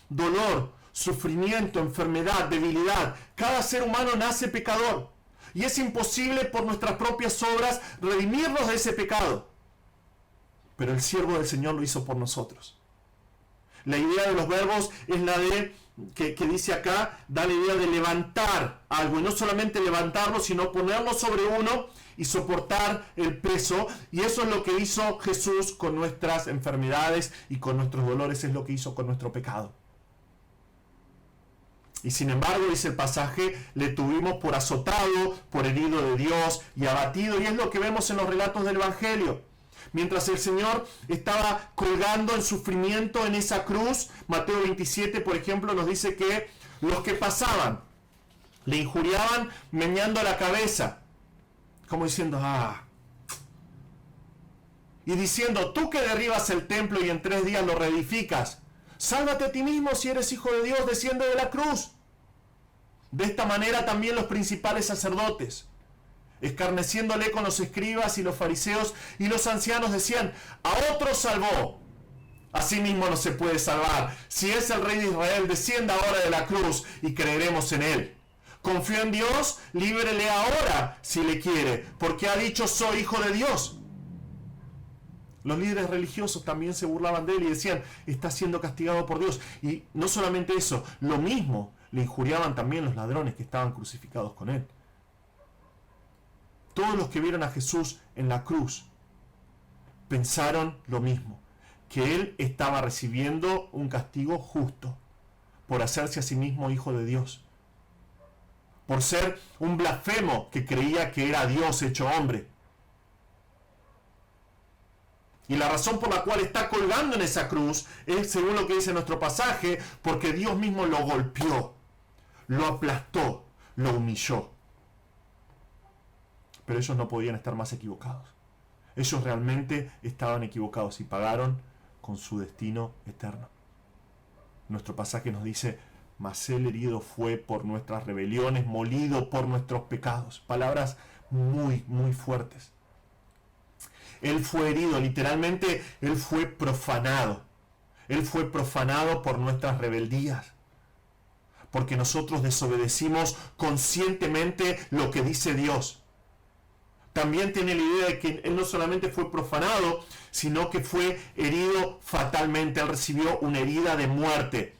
Dolor, sufrimiento, enfermedad, debilidad. Cada ser humano nace pecador. Y es imposible por nuestras propias obras redimirnos de ese pecado. Pero el siervo del Señor lo hizo por nosotros. La idea de los verbos es la de, que dice acá, da la idea de levantar algo. Y no solamente levantarlo, sino ponerlo sobre uno y soportar el peso. Y eso es lo que hizo Jesús con nuestras enfermedades y con nuestros dolores. Es lo que hizo con nuestro pecado. Y sin embargo, dice el pasaje, le tuvimos por azotado, por herido de Dios y abatido. Y es lo que vemos en los relatos del Evangelio. Mientras el Señor estaba colgando en sufrimiento en esa cruz, Mateo 27, por ejemplo, nos dice que los que pasaban le injuriaban meneando la cabeza, como diciendo, y diciendo, tú que derribas el templo y en 3 días lo reedificas, sálvate a ti mismo si eres hijo de Dios, desciende de la cruz. De esta manera también los principales sacerdotes, escarneciéndole con los escribas y los fariseos y los ancianos, decían, a otro salvó, a sí mismo no se puede salvar. Si es el rey de Israel, descienda ahora de la cruz y creeremos en él. Confío en Dios, líbrele ahora si le quiere, porque ha dicho, soy hijo de Dios. Los líderes religiosos también se burlaban de él y decían, está siendo castigado por Dios. Y no solamente eso, lo mismo le injuriaban también los ladrones que estaban crucificados con él. Todos los que vieron a Jesús en la cruz pensaron lo mismo, que él estaba recibiendo un castigo justo por hacerse a sí mismo hijo de Dios, por ser un blasfemo que creía que era Dios hecho hombre. Y la razón por la cual está colgando en esa cruz es, según lo que dice nuestro pasaje, porque Dios mismo lo golpeó, lo aplastó, lo humilló. Pero ellos no podían estar más equivocados. Ellos realmente estaban equivocados y pagaron con su destino eterno. Nuestro pasaje nos dice: mas él herido fue por nuestras rebeliones, molido por nuestros pecados. Palabras muy, muy fuertes. Él fue herido, literalmente, él fue profanado. Él fue profanado por nuestras rebeldías. Porque nosotros desobedecimos conscientemente lo que dice Dios. También tiene la idea de que él no solamente fue profanado, sino que fue herido fatalmente. Él recibió una herida de muerte.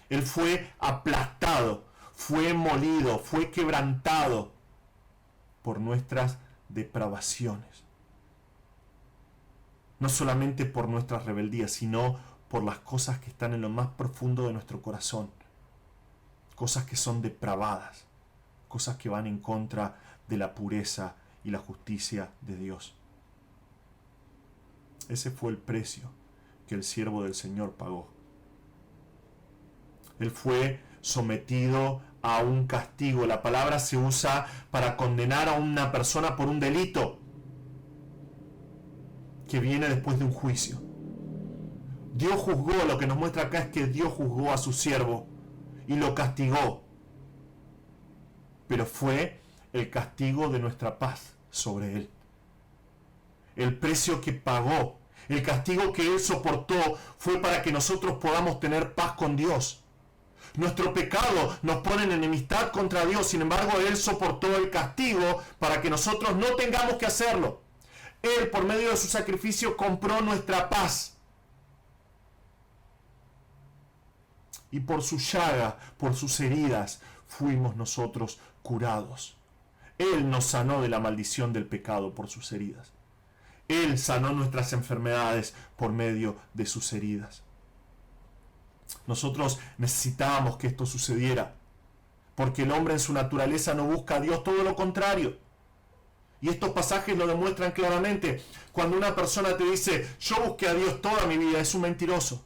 Él fue aplastado, fue molido, fue quebrantado por nuestras depravaciones. No solamente por nuestras rebeldías, sino por las cosas que están en lo más profundo de nuestro corazón. Cosas que son depravadas, cosas que van en contra de la pureza y la justicia de Dios. Ese fue el precio que el siervo del Señor pagó. Él fue sometido a un castigo. La palabra se usa para condenar a una persona por un delito que viene después de un juicio. Dios juzgó, lo que nos muestra acá es que Dios juzgó a su siervo y lo castigó. Pero fue el castigo de nuestra paz sobre él. El precio que pagó, el castigo que él soportó fue para que nosotros podamos tener paz con Dios. Nuestro pecado nos pone en enemistad contra Dios, sin embargo, él soportó el castigo para que nosotros no tengamos que hacerlo. Él, por medio de su sacrificio, compró nuestra paz. Y por su llaga, por sus heridas, fuimos nosotros curados. Él nos sanó de la maldición del pecado por sus heridas. Él sanó nuestras enfermedades por medio de sus heridas. Nosotros necesitábamos que esto sucediera, porque el hombre en su naturaleza no busca a Dios, todo lo contrario. Y estos pasajes lo demuestran claramente. Cuando una persona te dice: yo busqué a Dios toda mi vida, es un mentiroso.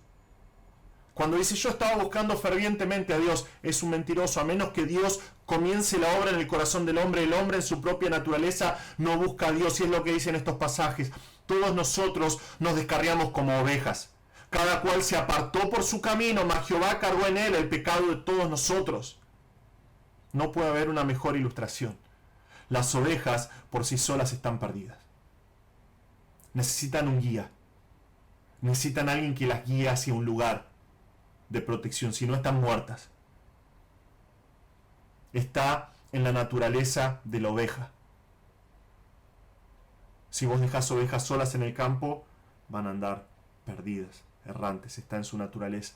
Cuando dice: yo estaba buscando fervientemente a Dios, es un mentiroso. A menos que Dios comience la obra en el corazón del hombre, el hombre en su propia naturaleza no busca a Dios. Y es lo que dicen estos pasajes. Todos nosotros nos descarriamos como ovejas. Cada cual se apartó por su camino, mas Jehová cargó en él el pecado de todos nosotros. No puede haber una mejor ilustración. Las ovejas por sí solas están perdidas. Necesitan un guía. Necesitan alguien que las guíe hacia un lugar de protección, si no están muertas. Está en la naturaleza de la oveja. Si vos dejas ovejas solas en el campo, van a andar perdidas, errantes. Está en su naturaleza,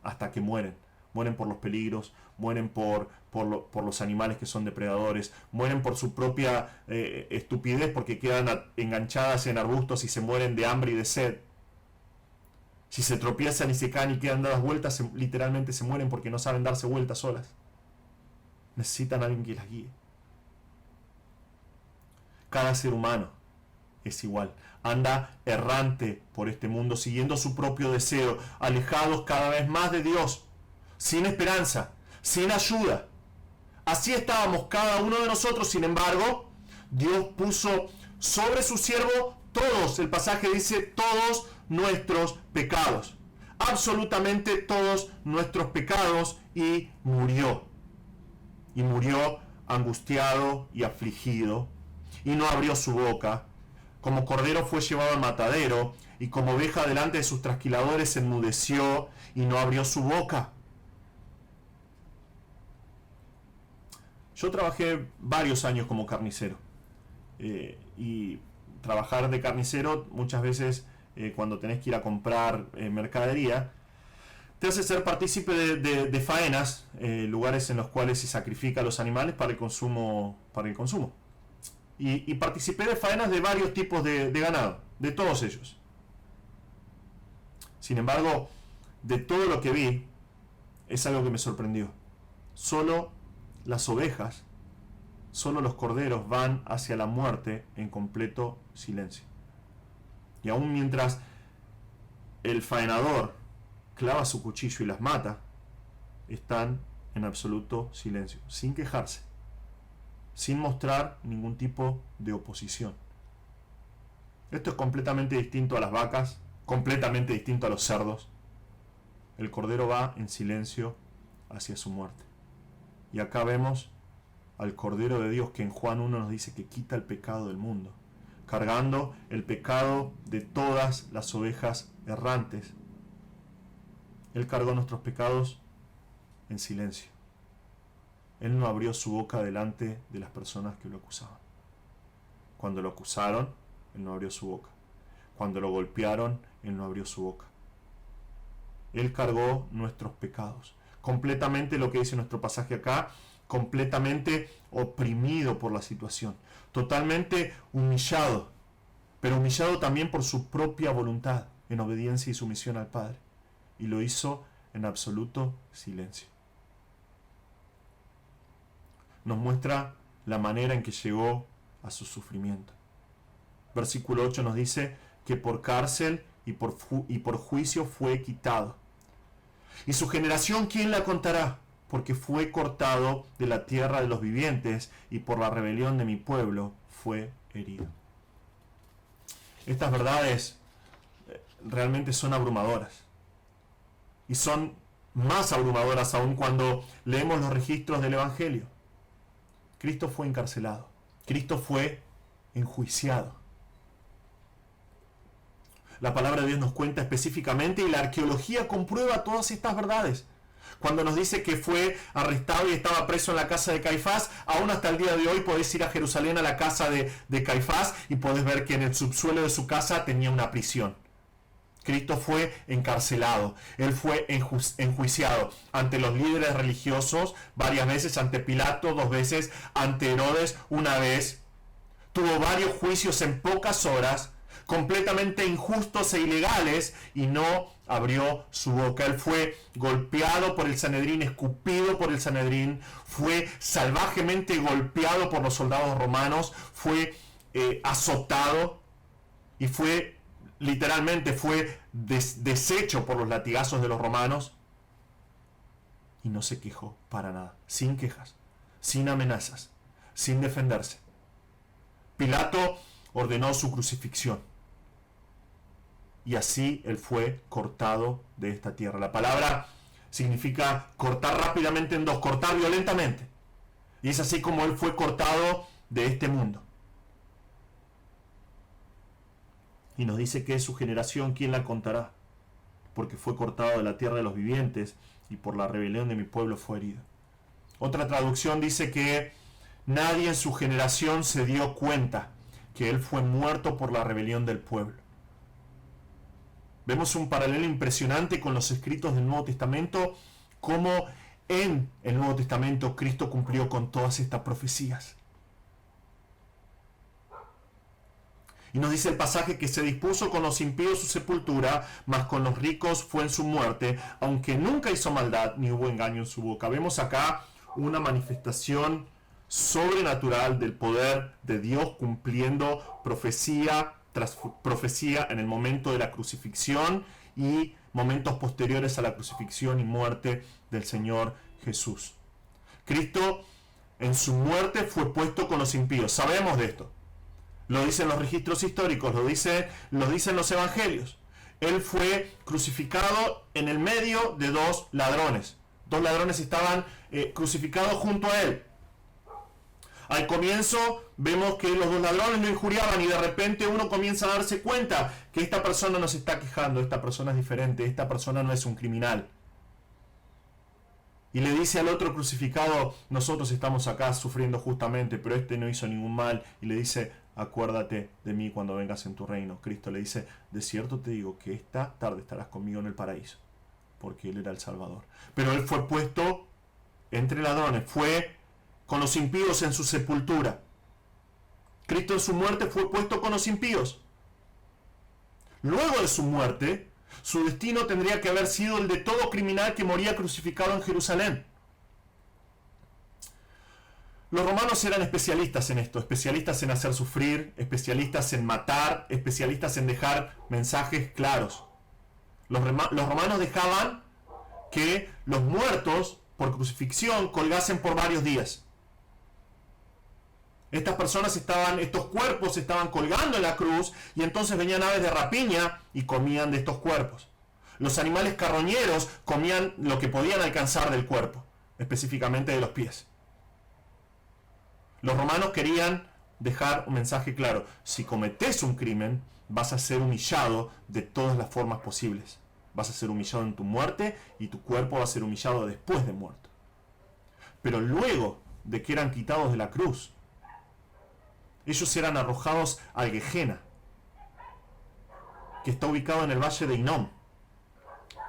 hasta que mueren. Mueren por los peligros, mueren por los animales que son depredadores, mueren por su propia estupidez, porque quedan enganchadas en arbustos y se mueren de hambre y de sed. Si se tropiezan y se caen y quedan dadas vueltas, literalmente se mueren porque no saben darse vueltas solas. Necesitan a alguien que las guíe. Cada ser humano es igual. Anda errante por este mundo, siguiendo su propio deseo, alejados cada vez más de Dios, sin esperanza, sin ayuda. Así estábamos cada uno de nosotros. Sin embargo, Dios puso sobre su siervo todos, el pasaje dice, todos nuestros pecados. Absolutamente todos nuestros pecados, y murió. Y murió angustiado y afligido, y no abrió su boca. Como cordero fue llevado al matadero, y como oveja delante de sus trasquiladores enmudeció, y no abrió su boca. Yo trabajé varios años como carnicero. Y trabajar de carnicero muchas veces, cuando tenés que ir a comprar mercadería, te hace ser partícipe de faenas, lugares en los cuales se sacrifican los animales para el consumo. Y participé de faenas de varios tipos de ganado, de todos ellos. Sin embargo, de todo lo que vi, es algo que me sorprendió. Solo las ovejas, solo los corderos van hacia la muerte en completo silencio. Y aún mientras el faenador clava su cuchillo y las mata, están en absoluto silencio, sin quejarse, sin mostrar ningún tipo de oposición. Esto es completamente distinto a las vacas, completamente distinto a los cerdos. El cordero va en silencio hacia su muerte. Y acá vemos al Cordero de Dios que en Juan 1 nos dice que quita el pecado del mundo, cargando el pecado de todas las ovejas errantes. Él cargó nuestros pecados en silencio. Él no abrió su boca delante de las personas que lo acusaban. Cuando lo acusaron, Él no abrió su boca. Cuando lo golpearon, Él no abrió su boca. Él cargó nuestros pecados. Completamente lo que dice nuestro pasaje acá, completamente oprimido por la situación. Totalmente humillado, pero humillado también por su propia voluntad, en obediencia y sumisión al Padre. Y lo hizo en absoluto silencio. Nos muestra la manera en que llegó a su sufrimiento. Versículo 8 nos dice que por cárcel y por juicio fue quitado. Y su generación, ¿quién la contará? Porque fue cortado de la tierra de los vivientes y por la rebelión de mi pueblo fue herido. Estas verdades realmente son abrumadoras. Y son más abrumadoras aún cuando leemos los registros del Evangelio. Cristo fue encarcelado. Cristo fue enjuiciado. La palabra de Dios nos cuenta específicamente y la arqueología comprueba todas estas verdades. Cuando nos dice que fue arrestado y estaba preso en la casa de Caifás, aún hasta el día de hoy podés ir a Jerusalén a la casa de Caifás y podés ver que en el subsuelo de su casa tenía una prisión. Cristo fue encarcelado, Él fue enjuiciado ante los líderes religiosos varias veces, ante Pilato 2 veces, ante Herodes 1 vez. Tuvo varios juicios en pocas horas, completamente injustos e ilegales, y no abrió su boca. Él fue golpeado por el Sanedrín, escupido por el Sanedrín, fue salvajemente golpeado por los soldados romanos, fue azotado y literalmente fue deshecho por los latigazos de los romanos, y no se quejó para nada, sin quejas, sin amenazas, sin defenderse. Pilato ordenó su crucifixión, y así Él fue cortado de esta tierra. La palabra significa cortar rápidamente en dos, cortar violentamente. Y es así como Él fue cortado de este mundo. Y nos dice que es su generación, ¿quién la contará? Porque fue cortado de la tierra de los vivientes y por la rebelión de mi pueblo fue herido. Otra traducción dice que nadie en su generación se dio cuenta que Él fue muerto por la rebelión del pueblo. Vemos un paralelo impresionante con los escritos del Nuevo Testamento, cómo en el Nuevo Testamento Cristo cumplió con todas estas profecías. Y nos dice el pasaje que se dispuso con los impíos su sepultura, mas con los ricos fue en su muerte, aunque nunca hizo maldad ni hubo engaño en su boca. Vemos acá una manifestación sobrenatural del poder de Dios cumpliendo profecía tras profecía en el momento de la crucifixión y momentos posteriores a la crucifixión y muerte del Señor Jesús. Cristo en su muerte fue puesto con los impíos. Sabemos de esto. Lo dicen los registros históricos, lo dicen los evangelios. Él fue crucificado en el medio de dos ladrones. Dos ladrones estaban crucificados junto a Él. Al comienzo vemos que los dos ladrones lo injuriaban y de repente uno comienza a darse cuenta que esta persona no se está quejando, esta persona es diferente, esta persona no es un criminal. Y le dice al otro crucificado, nosotros estamos acá sufriendo justamente, pero este no hizo ningún mal. Y le dice, acuérdate de mí cuando vengas en tu reino. Cristo le dice, de cierto te digo que esta tarde estarás conmigo en el paraíso, porque Él era el Salvador. Pero Él fue puesto entre ladrones, fue con los impíos en su sepultura. Cristo en su muerte fue puesto con los impíos. Luego de su muerte, su destino tendría que haber sido el de todo criminal que moría crucificado en Jerusalén. Los romanos eran especialistas en esto, especialistas en hacer sufrir, especialistas en matar, especialistas en dejar mensajes claros. Los romanos dejaban que los muertos por crucifixión colgasen por varios días. Estos cuerpos estaban colgando en la cruz y entonces venían aves de rapiña y comían de estos cuerpos. Los animales carroñeros comían lo que podían alcanzar del cuerpo, específicamente de los pies. Los romanos querían dejar un mensaje claro: si cometés un crimen, vas a ser humillado de todas las formas posibles. Vas a ser humillado en tu muerte y tu cuerpo va a ser humillado después de muerto. Pero luego de que eran quitados de la cruz, ellos eran arrojados al Gehenna, que está ubicado en el valle de Hinnom.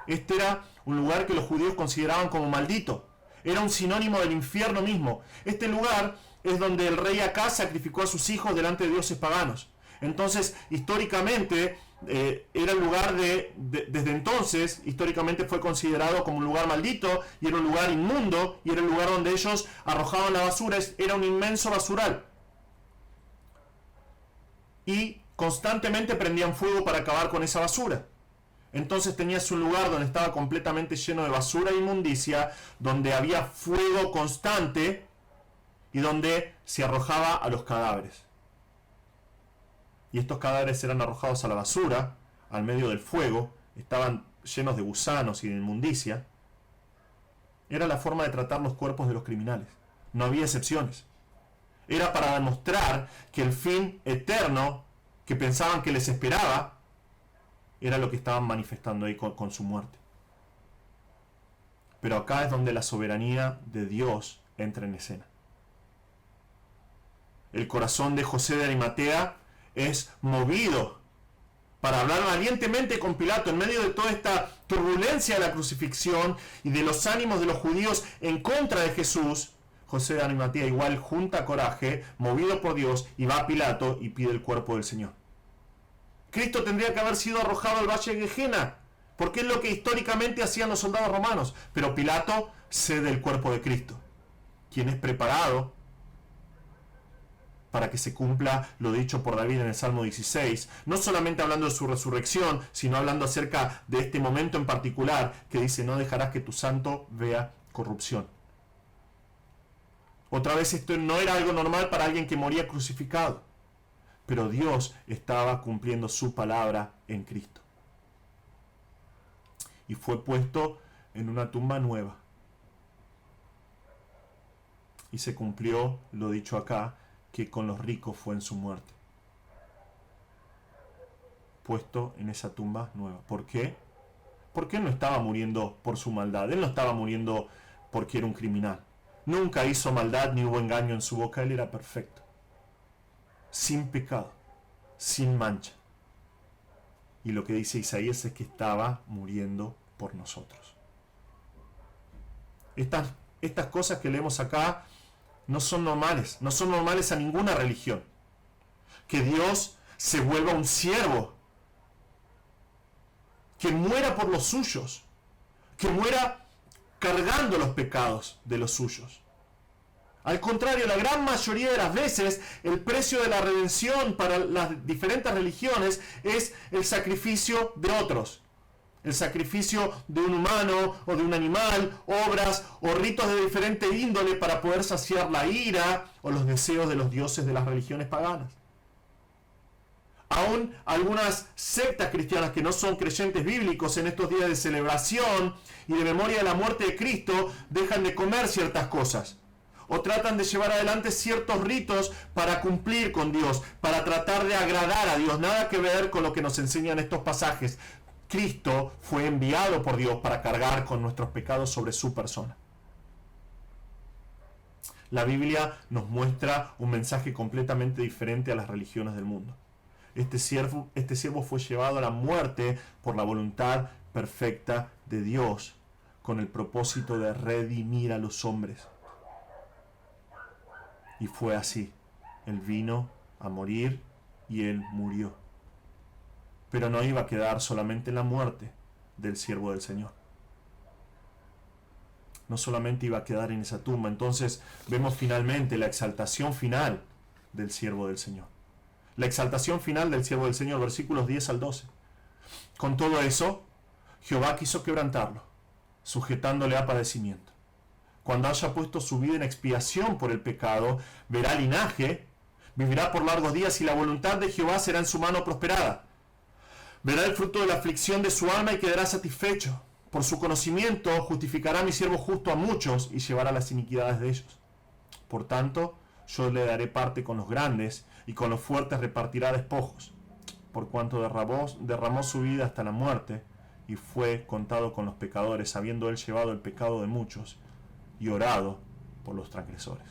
Este era un lugar que los judíos consideraban como maldito. Era un sinónimo del infierno mismo. Este lugar es donde el rey Acaz sacrificó a sus hijos delante de dioses paganos. Entonces, históricamente, era el lugar desde entonces, históricamente fue considerado como un lugar maldito, y era un lugar inmundo, y era el lugar donde ellos arrojaban la basura. Era un inmenso basural. Y constantemente prendían fuego para acabar con esa basura. Entonces tenías un lugar donde estaba completamente lleno de basura e inmundicia, donde había fuego constante y donde se arrojaba a los cadáveres. Y estos cadáveres eran arrojados a la basura, al medio del fuego, estaban llenos de gusanos y de inmundicia. Era la forma de tratar los cuerpos de los criminales. No había excepciones. Era para demostrar que el fin eterno que pensaban que les esperaba era lo que estaban manifestando ahí con su muerte. Pero acá es donde la soberanía de Dios entra en escena. El corazón de José de Arimatea es movido para hablar valientemente con Pilato en medio de toda esta turbulencia de la crucifixión y de los ánimos de los judíos en contra de Jesús. José de Arimatea igual junta coraje, movido por Dios, y va a Pilato y pide el cuerpo del Señor. Cristo tendría que haber sido arrojado al valle de Gehenna, porque es lo que históricamente hacían los soldados romanos. Pero Pilato cede el cuerpo de Cristo, quien es preparado para que se cumpla lo dicho por David en el Salmo 16, no solamente hablando de su resurrección, sino hablando acerca de este momento en particular, que dice: no dejarás que tu santo vea corrupción. Otra vez, esto no era algo normal para alguien que moría crucificado, pero Dios estaba cumpliendo su palabra en Cristo. Y fue puesto en una tumba nueva. Y se cumplió lo dicho acá, que con los ricos fue en su muerte. Puesto en esa tumba nueva. ¿Por qué? Porque él no estaba muriendo por su maldad. Él no estaba muriendo porque era un criminal. Nunca hizo maldad ni hubo engaño en su boca. Él era perfecto, sin pecado, sin mancha. Y lo que dice Isaías es que estaba muriendo por nosotros. Estas cosas que leemos acá no son normales a ninguna religión. Que Dios se vuelva un siervo, que muera por los suyos, que muera cargando los pecados de los suyos. Al contrario, la gran mayoría de las veces el precio de la redención para las diferentes religiones es el sacrificio de otros. El sacrificio de un humano o de un animal, obras o ritos de diferente índole para poder saciar la ira o los deseos de los dioses de las religiones paganas. Aún algunas sectas cristianas que no son creyentes bíblicos en estos días de celebración y de memoria de la muerte de Cristo dejan de comer ciertas cosas. O tratan de llevar adelante ciertos ritos para cumplir con Dios, para tratar de agradar a Dios. Nada que ver con lo que nos enseñan estos pasajes. Cristo fue enviado por Dios para cargar con nuestros pecados sobre su persona. La Biblia nos muestra un mensaje completamente diferente a las religiones del mundo. Este siervo fue llevado a la muerte por la voluntad perfecta de Dios, con el propósito de redimir a los hombres. Y fue así. Él vino a morir y él murió. Pero no iba a quedar solamente en la muerte del siervo del Señor. no solamente iba a quedar en esa tumba. Entonces vemos finalmente la exaltación final del siervo del Señor. La exaltación final del siervo del Señor, versículos 10 al 12. Con todo eso, Jehová quiso quebrantarlo, sujetándole a padecimiento. Cuando haya puesto su vida en expiación por el pecado, verá linaje, vivirá por largos días y la voluntad de Jehová será en su mano prosperada. Verá el fruto de la aflicción de su alma y quedará satisfecho. Por su conocimiento justificará a mi siervo justo a muchos y llevará las iniquidades de ellos. Por tanto, yo le daré parte con los grandes y con los fuertes repartirá despojos. Por cuanto derramó su vida hasta la muerte y fue contado con los pecadores, habiendo él llevado el pecado de muchos y orado por los transgresores.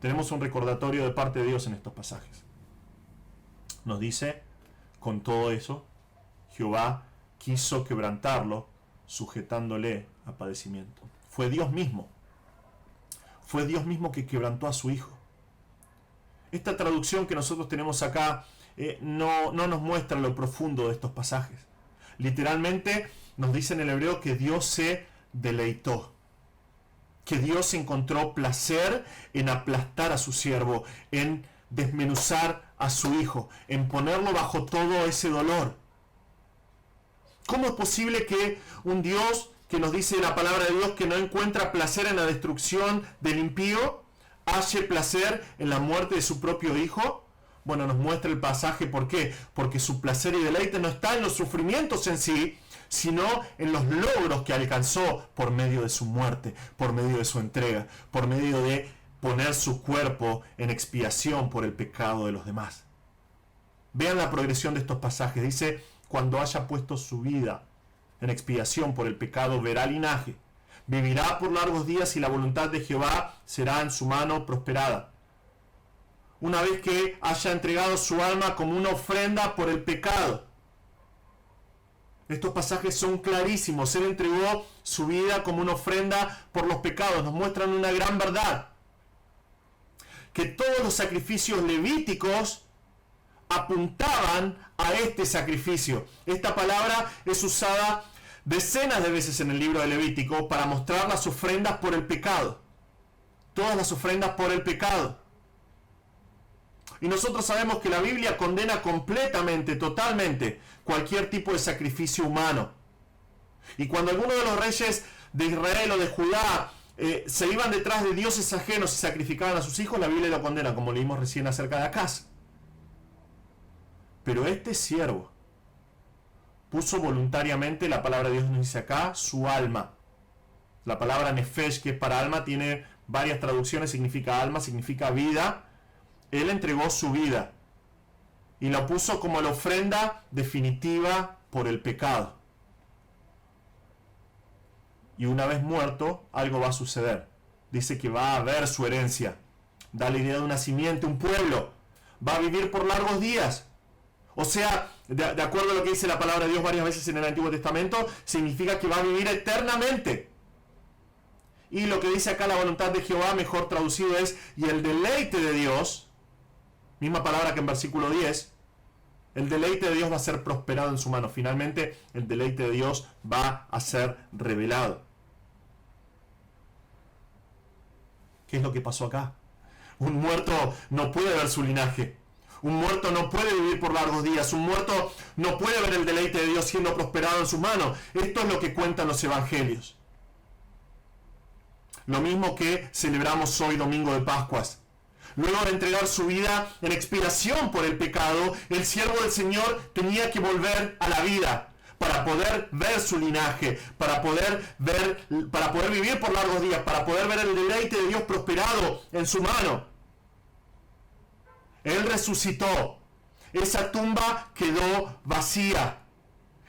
Tenemos un recordatorio de parte de Dios en estos pasajes. Nos dice, con todo eso, Jehová quiso quebrantarlo, sujetándole a padecimiento. Fue Dios mismo que quebrantó a su Hijo. Esta traducción que nosotros tenemos acá no nos muestra lo profundo de estos pasajes. Literalmente nos dice en el hebreo que Dios se deleitó, que Dios encontró placer en aplastar a su siervo, en desmenuzar a su Hijo, en ponerlo bajo todo ese dolor. ¿Cómo es posible que un Dios que nos dice la palabra de Dios que no encuentra placer en la destrucción del impío, halle placer en la muerte de su propio Hijo? Bueno, nos muestra el pasaje. ¿Por qué? Porque su placer y deleite no está en los sufrimientos en sí, sino en los logros que alcanzó por medio de su muerte, por medio de su entrega, por medio de poner su cuerpo en expiación por el pecado de los demás. Vean la progresión de estos pasajes. Dice, cuando haya puesto su vida en expiación por el pecado, verá linaje, vivirá por largos días y la voluntad de Jehová será en su mano prosperada. Una vez que haya entregado su alma como una ofrenda por el pecado. Estos pasajes son clarísimos. Él entregó su vida como una ofrenda por los pecados. Nos muestran una gran verdad. Que todos los sacrificios levíticos apuntaban a este sacrificio. Esta palabra es usada decenas de veces en el libro de Levítico para mostrar las ofrendas por el pecado. Todas las ofrendas por el pecado. Y nosotros sabemos que la Biblia condena completamente, totalmente, cualquier tipo de sacrificio humano. Y cuando algunos de los reyes de Israel o de Judá se iban detrás de dioses ajenos y sacrificaban a sus hijos, la Biblia lo condena, como leímos recién acerca de Acaz. Pero este siervo puso voluntariamente, la palabra de Dios nos dice acá, su alma. La palabra nefesh, que es para alma, tiene varias traducciones, significa alma, significa vida. Él entregó su vida y la puso como la ofrenda definitiva por el pecado. Y una vez muerto, algo va a suceder. Dice que va a haber su herencia. Da la idea de una simiente, un pueblo. Va a vivir por largos días. O sea, de acuerdo a lo que dice la palabra de Dios varias veces en el Antiguo Testamento, significa que va a vivir eternamente. Y lo que dice acá la voluntad de Jehová, mejor traducido es, y el deleite de Dios, misma palabra que en versículo 10, el deleite de Dios va a ser prosperado en su mano. Finalmente, el deleite de Dios va a ser revelado. ¿Qué es lo que pasó acá? Un muerto no puede ver su linaje. Un muerto no puede vivir por largos días. Un muerto no puede ver el deleite de Dios siendo prosperado en su mano. Esto es lo que cuentan los evangelios. Lo mismo que celebramos hoy, domingo de Pascuas. Luego de entregar su vida en expiación por el pecado, el siervo del Señor tenía que volver a la vida para poder ver su linaje, para poder vivir por largos días, para poder ver el deleite de Dios prosperado en su mano. Él resucitó. Esa tumba quedó vacía.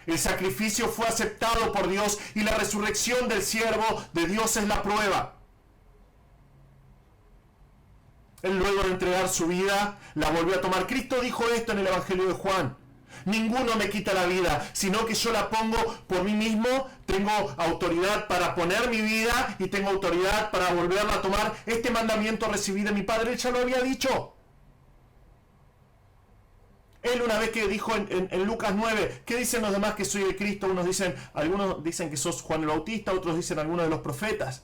El sacrificio fue aceptado por Dios y la resurrección del siervo de Dios es la prueba. Él luego de entregar su vida, la volvió a tomar. Cristo dijo esto en el Evangelio de Juan. Ninguno me quita la vida, sino que yo la pongo por mí mismo. Tengo autoridad para poner mi vida y tengo autoridad para volverla a tomar. Este mandamiento recibí de mi Padre, Él ya lo había dicho. Él una vez que dijo en Lucas 9, ¿qué dicen los demás que soy de Cristo? Algunos dicen que sos Juan el Bautista, otros dicen algunos de los profetas.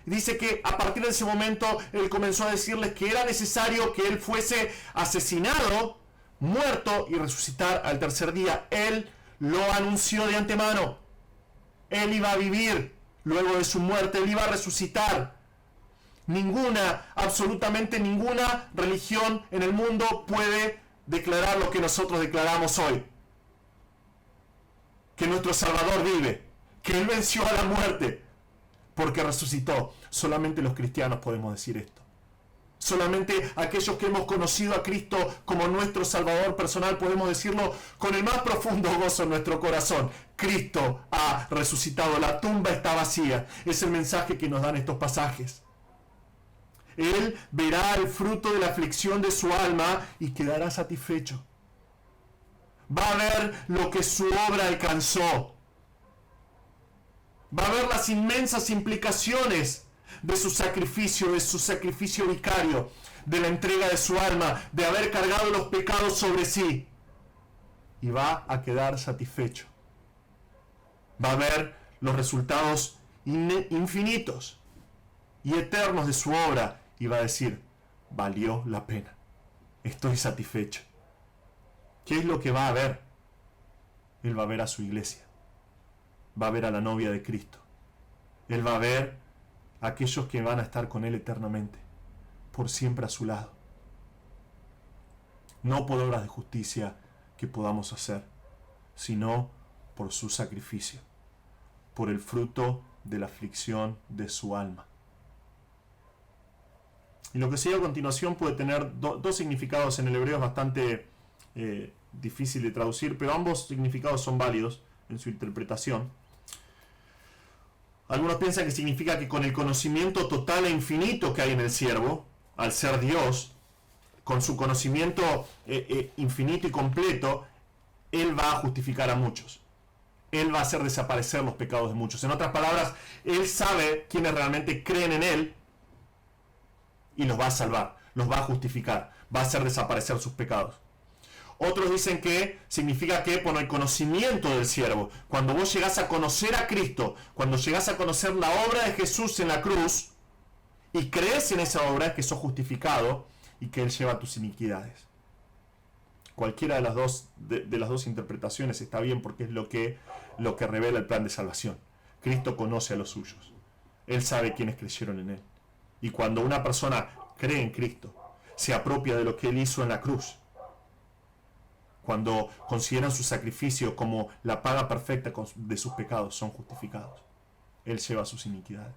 Dice que a partir de ese momento él comenzó a decirles que era necesario que él fuese asesinado, muerto y resucitar al tercer día. Él lo anunció de antemano. Él iba a vivir luego de su muerte, él iba a resucitar. Absolutamente ninguna religión en el mundo puede declarar lo que nosotros declaramos hoy. Que nuestro Salvador vive, que Él venció a la muerte, porque resucitó. Solamente los cristianos podemos decir esto. Solamente aquellos que hemos conocido a Cristo como nuestro Salvador personal podemos decirlo con el más profundo gozo en nuestro corazón. Cristo ha resucitado, la tumba está vacía. Es el mensaje que nos dan estos pasajes. Él verá el fruto de la aflicción de su alma y quedará satisfecho. Va a ver lo que su obra alcanzó. Va a ver las inmensas implicaciones de su sacrificio vicario, de la entrega de su alma, de haber cargado los pecados sobre sí. Y va a quedar satisfecho. Va a ver los resultados infinitos y eternos de su obra y va a decir, valió la pena, estoy satisfecho. ¿Qué es lo que va a ver? Él va a ver a su iglesia, va a ver a la novia de Cristo, él va a ver a aquellos que van a estar con él eternamente, por siempre a su lado. No por obras de justicia que podamos hacer, sino por su sacrificio, por el fruto de la aflicción de su alma. Y lo que sigue a continuación puede tener dos significados en el hebreo, es bastante difícil de traducir, pero ambos significados son válidos en su interpretación. Algunos piensan que significa que con el conocimiento total e infinito que hay en el siervo, al ser Dios, con su conocimiento infinito y completo, Él va a justificar a muchos. Él va a hacer desaparecer los pecados de muchos. En otras palabras, Él sabe quiénes realmente creen en Él y los va a salvar, los va a justificar, va a hacer desaparecer sus pecados. Otros dicen que significa que por el conocimiento del siervo, cuando vos llegás a conocer a Cristo, cuando llegás a conocer la obra de Jesús en la cruz y crees en esa obra, es que sos justificado y que Él lleva tus iniquidades. Cualquiera de las dos interpretaciones está bien porque es lo que revela el plan de salvación. Cristo conoce a los suyos. Él sabe quiénes creyeron en Él. Y cuando una persona cree en Cristo, se apropia de lo que Él hizo en la cruz, cuando consideran su sacrificio como la paga perfecta de sus pecados, son justificados. Él lleva sus iniquidades.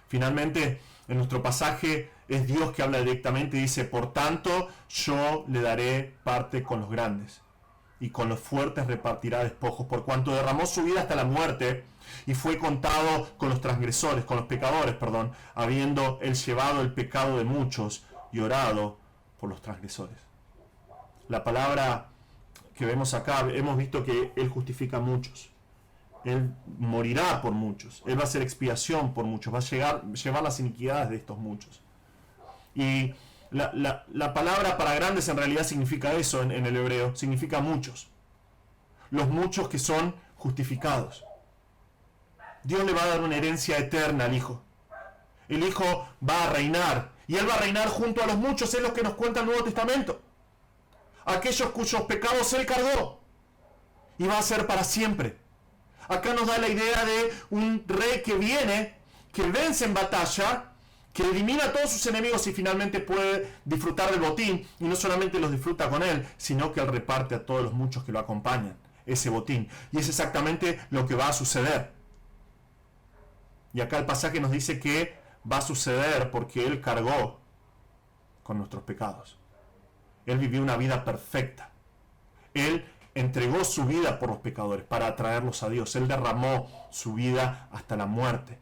Finalmente, en nuestro pasaje es Dios que habla directamente y dice, por tanto, yo le daré parte con los grandes, y con los fuertes repartirá despojos, por cuanto derramó su vida hasta la muerte, y fue contado con los transgresores, con los pecadores, habiendo él llevado el pecado de muchos y orado por los transgresores. La palabra que vemos acá, hemos visto que Él justifica a muchos. Él morirá por muchos. Él va a hacer expiación por muchos. Va a llevar las iniquidades de estos muchos. Y la palabra para grandes en realidad significa eso en el hebreo. Significa muchos. Los muchos que son justificados. Dios le va a dar una herencia eterna al Hijo. El Hijo va a reinar. Y Él va a reinar junto a los muchos. Es lo que nos cuenta el Nuevo Testamento. Aquellos cuyos pecados Él cargó. Y va a ser para siempre. Acá nos da la idea de un rey que viene, que vence en batalla, que elimina a todos sus enemigos y finalmente puede disfrutar del botín. Y no solamente los disfruta con Él, sino que Él reparte a todos los muchos que lo acompañan ese botín. Y es exactamente lo que va a suceder. Y acá el pasaje nos dice que va a suceder porque Él cargó con nuestros pecados. Él vivió una vida perfecta. Él entregó su vida por los pecadores para atraerlos a Dios. Él derramó su vida hasta la muerte.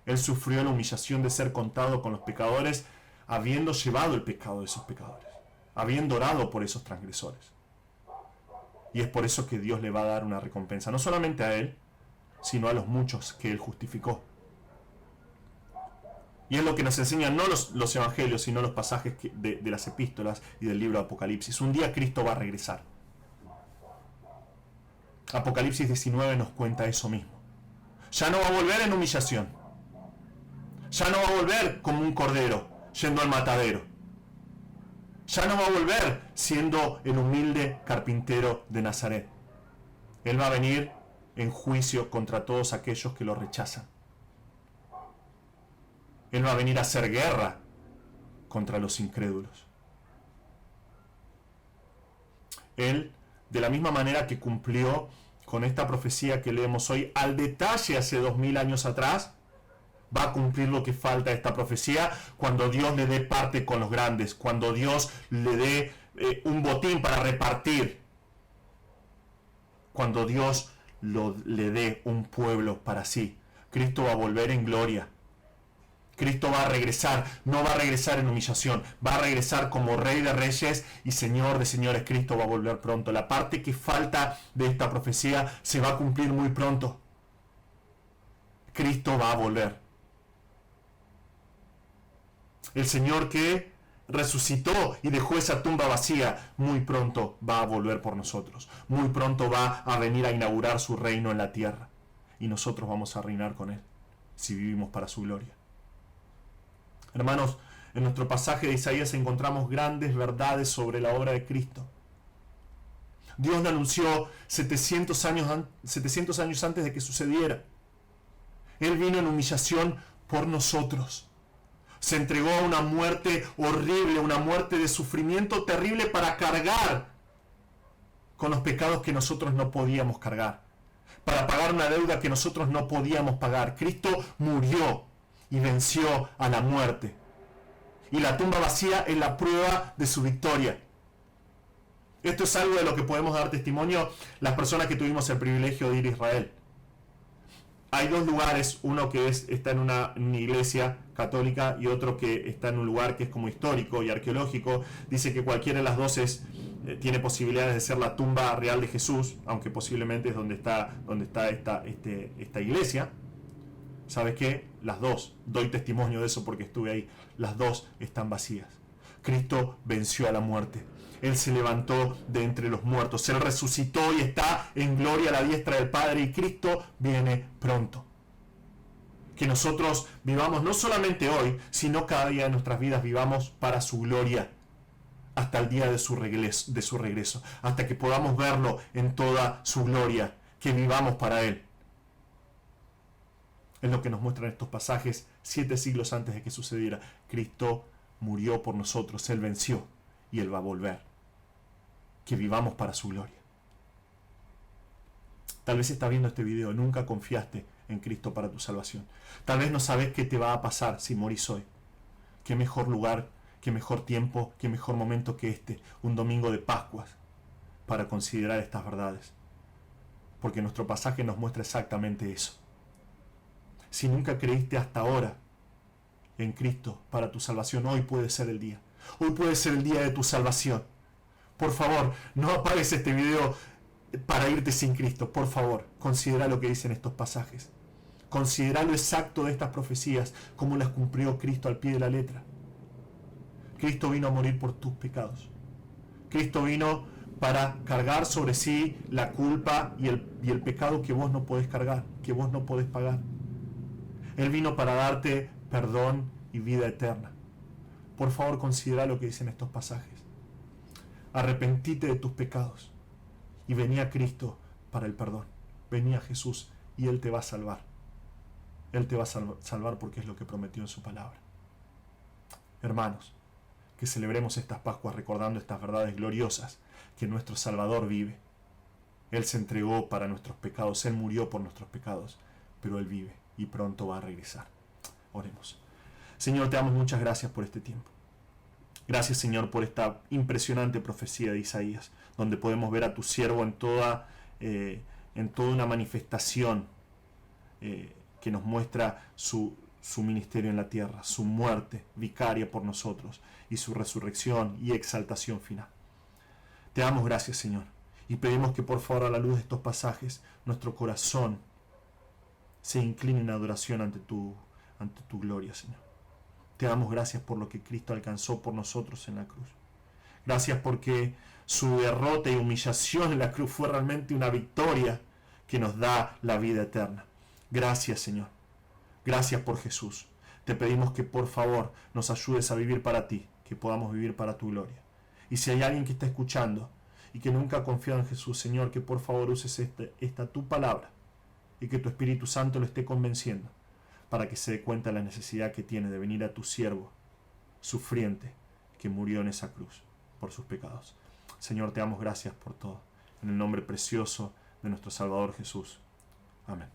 Él sufrió la humillación de ser contado con los pecadores, habiendo llevado el pecado de esos pecadores, habiendo orado por esos transgresores. Y es por eso que Dios le va a dar una recompensa, no solamente a Él, sino a los muchos que Él justificó. Y es lo que nos enseñan no los evangelios, sino los pasajes de las epístolas y del libro de Apocalipsis. Un día Cristo va a regresar. Apocalipsis 19 nos cuenta eso mismo. Ya no va a volver en humillación. Ya no va a volver como un cordero yendo al matadero. Ya no va a volver siendo el humilde carpintero de Nazaret. Él va a venir en juicio contra todos aquellos que lo rechazan. Él va a venir a hacer guerra contra los incrédulos. Él, de la misma manera que cumplió con esta profecía que leemos hoy al detalle hace 2000 años atrás, va a cumplir lo que falta a esta profecía cuando Dios le dé parte con los grandes, cuando Dios le dé un botín para repartir, cuando Dios le dé un pueblo para sí. Cristo va a volver en gloria. Cristo va a regresar, no va a regresar en humillación, va a regresar como Rey de Reyes y Señor de Señores. Cristo va a volver pronto. La parte que falta de esta profecía se va a cumplir muy pronto. Cristo va a volver. El Señor que resucitó y dejó esa tumba vacía, muy pronto va a volver por nosotros. Muy pronto va a venir a inaugurar su reino en la tierra. Y nosotros vamos a reinar con Él, si vivimos para su gloria. Hermanos, en nuestro pasaje de Isaías encontramos grandes verdades sobre la obra de Cristo. Dios lo anunció 700 años antes de que sucediera. Él vino en humillación por nosotros. Se entregó a una muerte horrible, una muerte de sufrimiento terrible para cargar con los pecados que nosotros no podíamos cargar, para pagar una deuda que nosotros no podíamos pagar. Cristo murió y venció a la muerte. Y la tumba vacía es la prueba de su victoria. Esto es algo de lo que podemos dar testimonio las personas que tuvimos el privilegio de ir a Israel. Hay dos lugares, uno que está en una iglesia católica y otro que está en un lugar que es como histórico y arqueológico. Dice que cualquiera de las dos tiene posibilidades de ser la tumba real de Jesús, aunque posiblemente es donde está esta iglesia. ¿Sabes qué? Las dos, doy testimonio de eso porque estuve ahí, las dos están vacías. Cristo venció a la muerte. Él se levantó de entre los muertos. Él resucitó y está en gloria a la diestra del Padre. Y Cristo viene pronto. Que nosotros vivamos no solamente hoy, sino cada día de nuestras vidas vivamos para su gloria. Hasta el día de su regreso. Hasta que podamos verlo en toda su gloria. Que vivamos para Él. Es lo que nos muestran estos pasajes 7 siglos antes de que sucediera. Cristo murió por nosotros. Él venció y Él va a volver. Que vivamos para su gloria. Tal vez estás viendo este video, nunca confiaste en Cristo para tu salvación. Tal vez no sabes qué te va a pasar si morís hoy. Qué mejor lugar, qué mejor tiempo, qué mejor momento que un domingo de Pascuas, para considerar estas verdades. Porque nuestro pasaje nos muestra exactamente eso. Si nunca creíste hasta ahora en Cristo para tu salvación, hoy puede ser el día. Hoy puede ser el día de tu salvación. Por favor, no apagues este video para irte sin Cristo. Por favor, considera lo que dicen estos pasajes. Considera lo exacto de estas profecías, cómo las cumplió Cristo al pie de la letra. Cristo vino a morir por tus pecados. Cristo vino para cargar sobre sí la culpa y el pecado que vos no podés cargar, que vos no podés pagar. Él vino para darte perdón y vida eterna. Por favor, considera lo que dicen estos pasajes. Arrepentite de tus pecados y vení a Cristo para el perdón. Vení a Jesús y Él te va a salvar. Él te va a salvar porque es lo que prometió en su palabra. Hermanos, que celebremos estas Pascuas recordando estas verdades gloriosas, que nuestro Salvador vive. Él se entregó para nuestros pecados, Él murió por nuestros pecados, pero Él vive y pronto va a regresar. Oremos. Señor, te damos muchas gracias por este tiempo. Gracias, Señor, por esta impresionante profecía de Isaías, donde podemos ver a tu siervo en toda una manifestación que nos muestra su ministerio en la tierra, su muerte vicaria por nosotros y su resurrección y exaltación final. Te damos gracias, Señor, y pedimos que por favor a la luz de estos pasajes nuestro corazón se incline en adoración ante tu gloria, Señor. Te damos gracias por lo que Cristo alcanzó por nosotros en la cruz. Gracias porque su derrota y humillación en la cruz fue realmente una victoria que nos da la vida eterna. Gracias, Señor. Gracias por Jesús. Te pedimos que por favor nos ayudes a vivir para ti, que podamos vivir para tu gloria. Y si hay alguien que está escuchando y que nunca ha confiado en Jesús, Señor, que por favor uses esta tu palabra y que tu Espíritu Santo lo esté convenciendo para que se dé cuenta de la necesidad que tiene de venir a tu siervo sufriente que murió en esa cruz por sus pecados. Señor, te damos gracias por todo. En el nombre precioso de nuestro Salvador Jesús. Amén.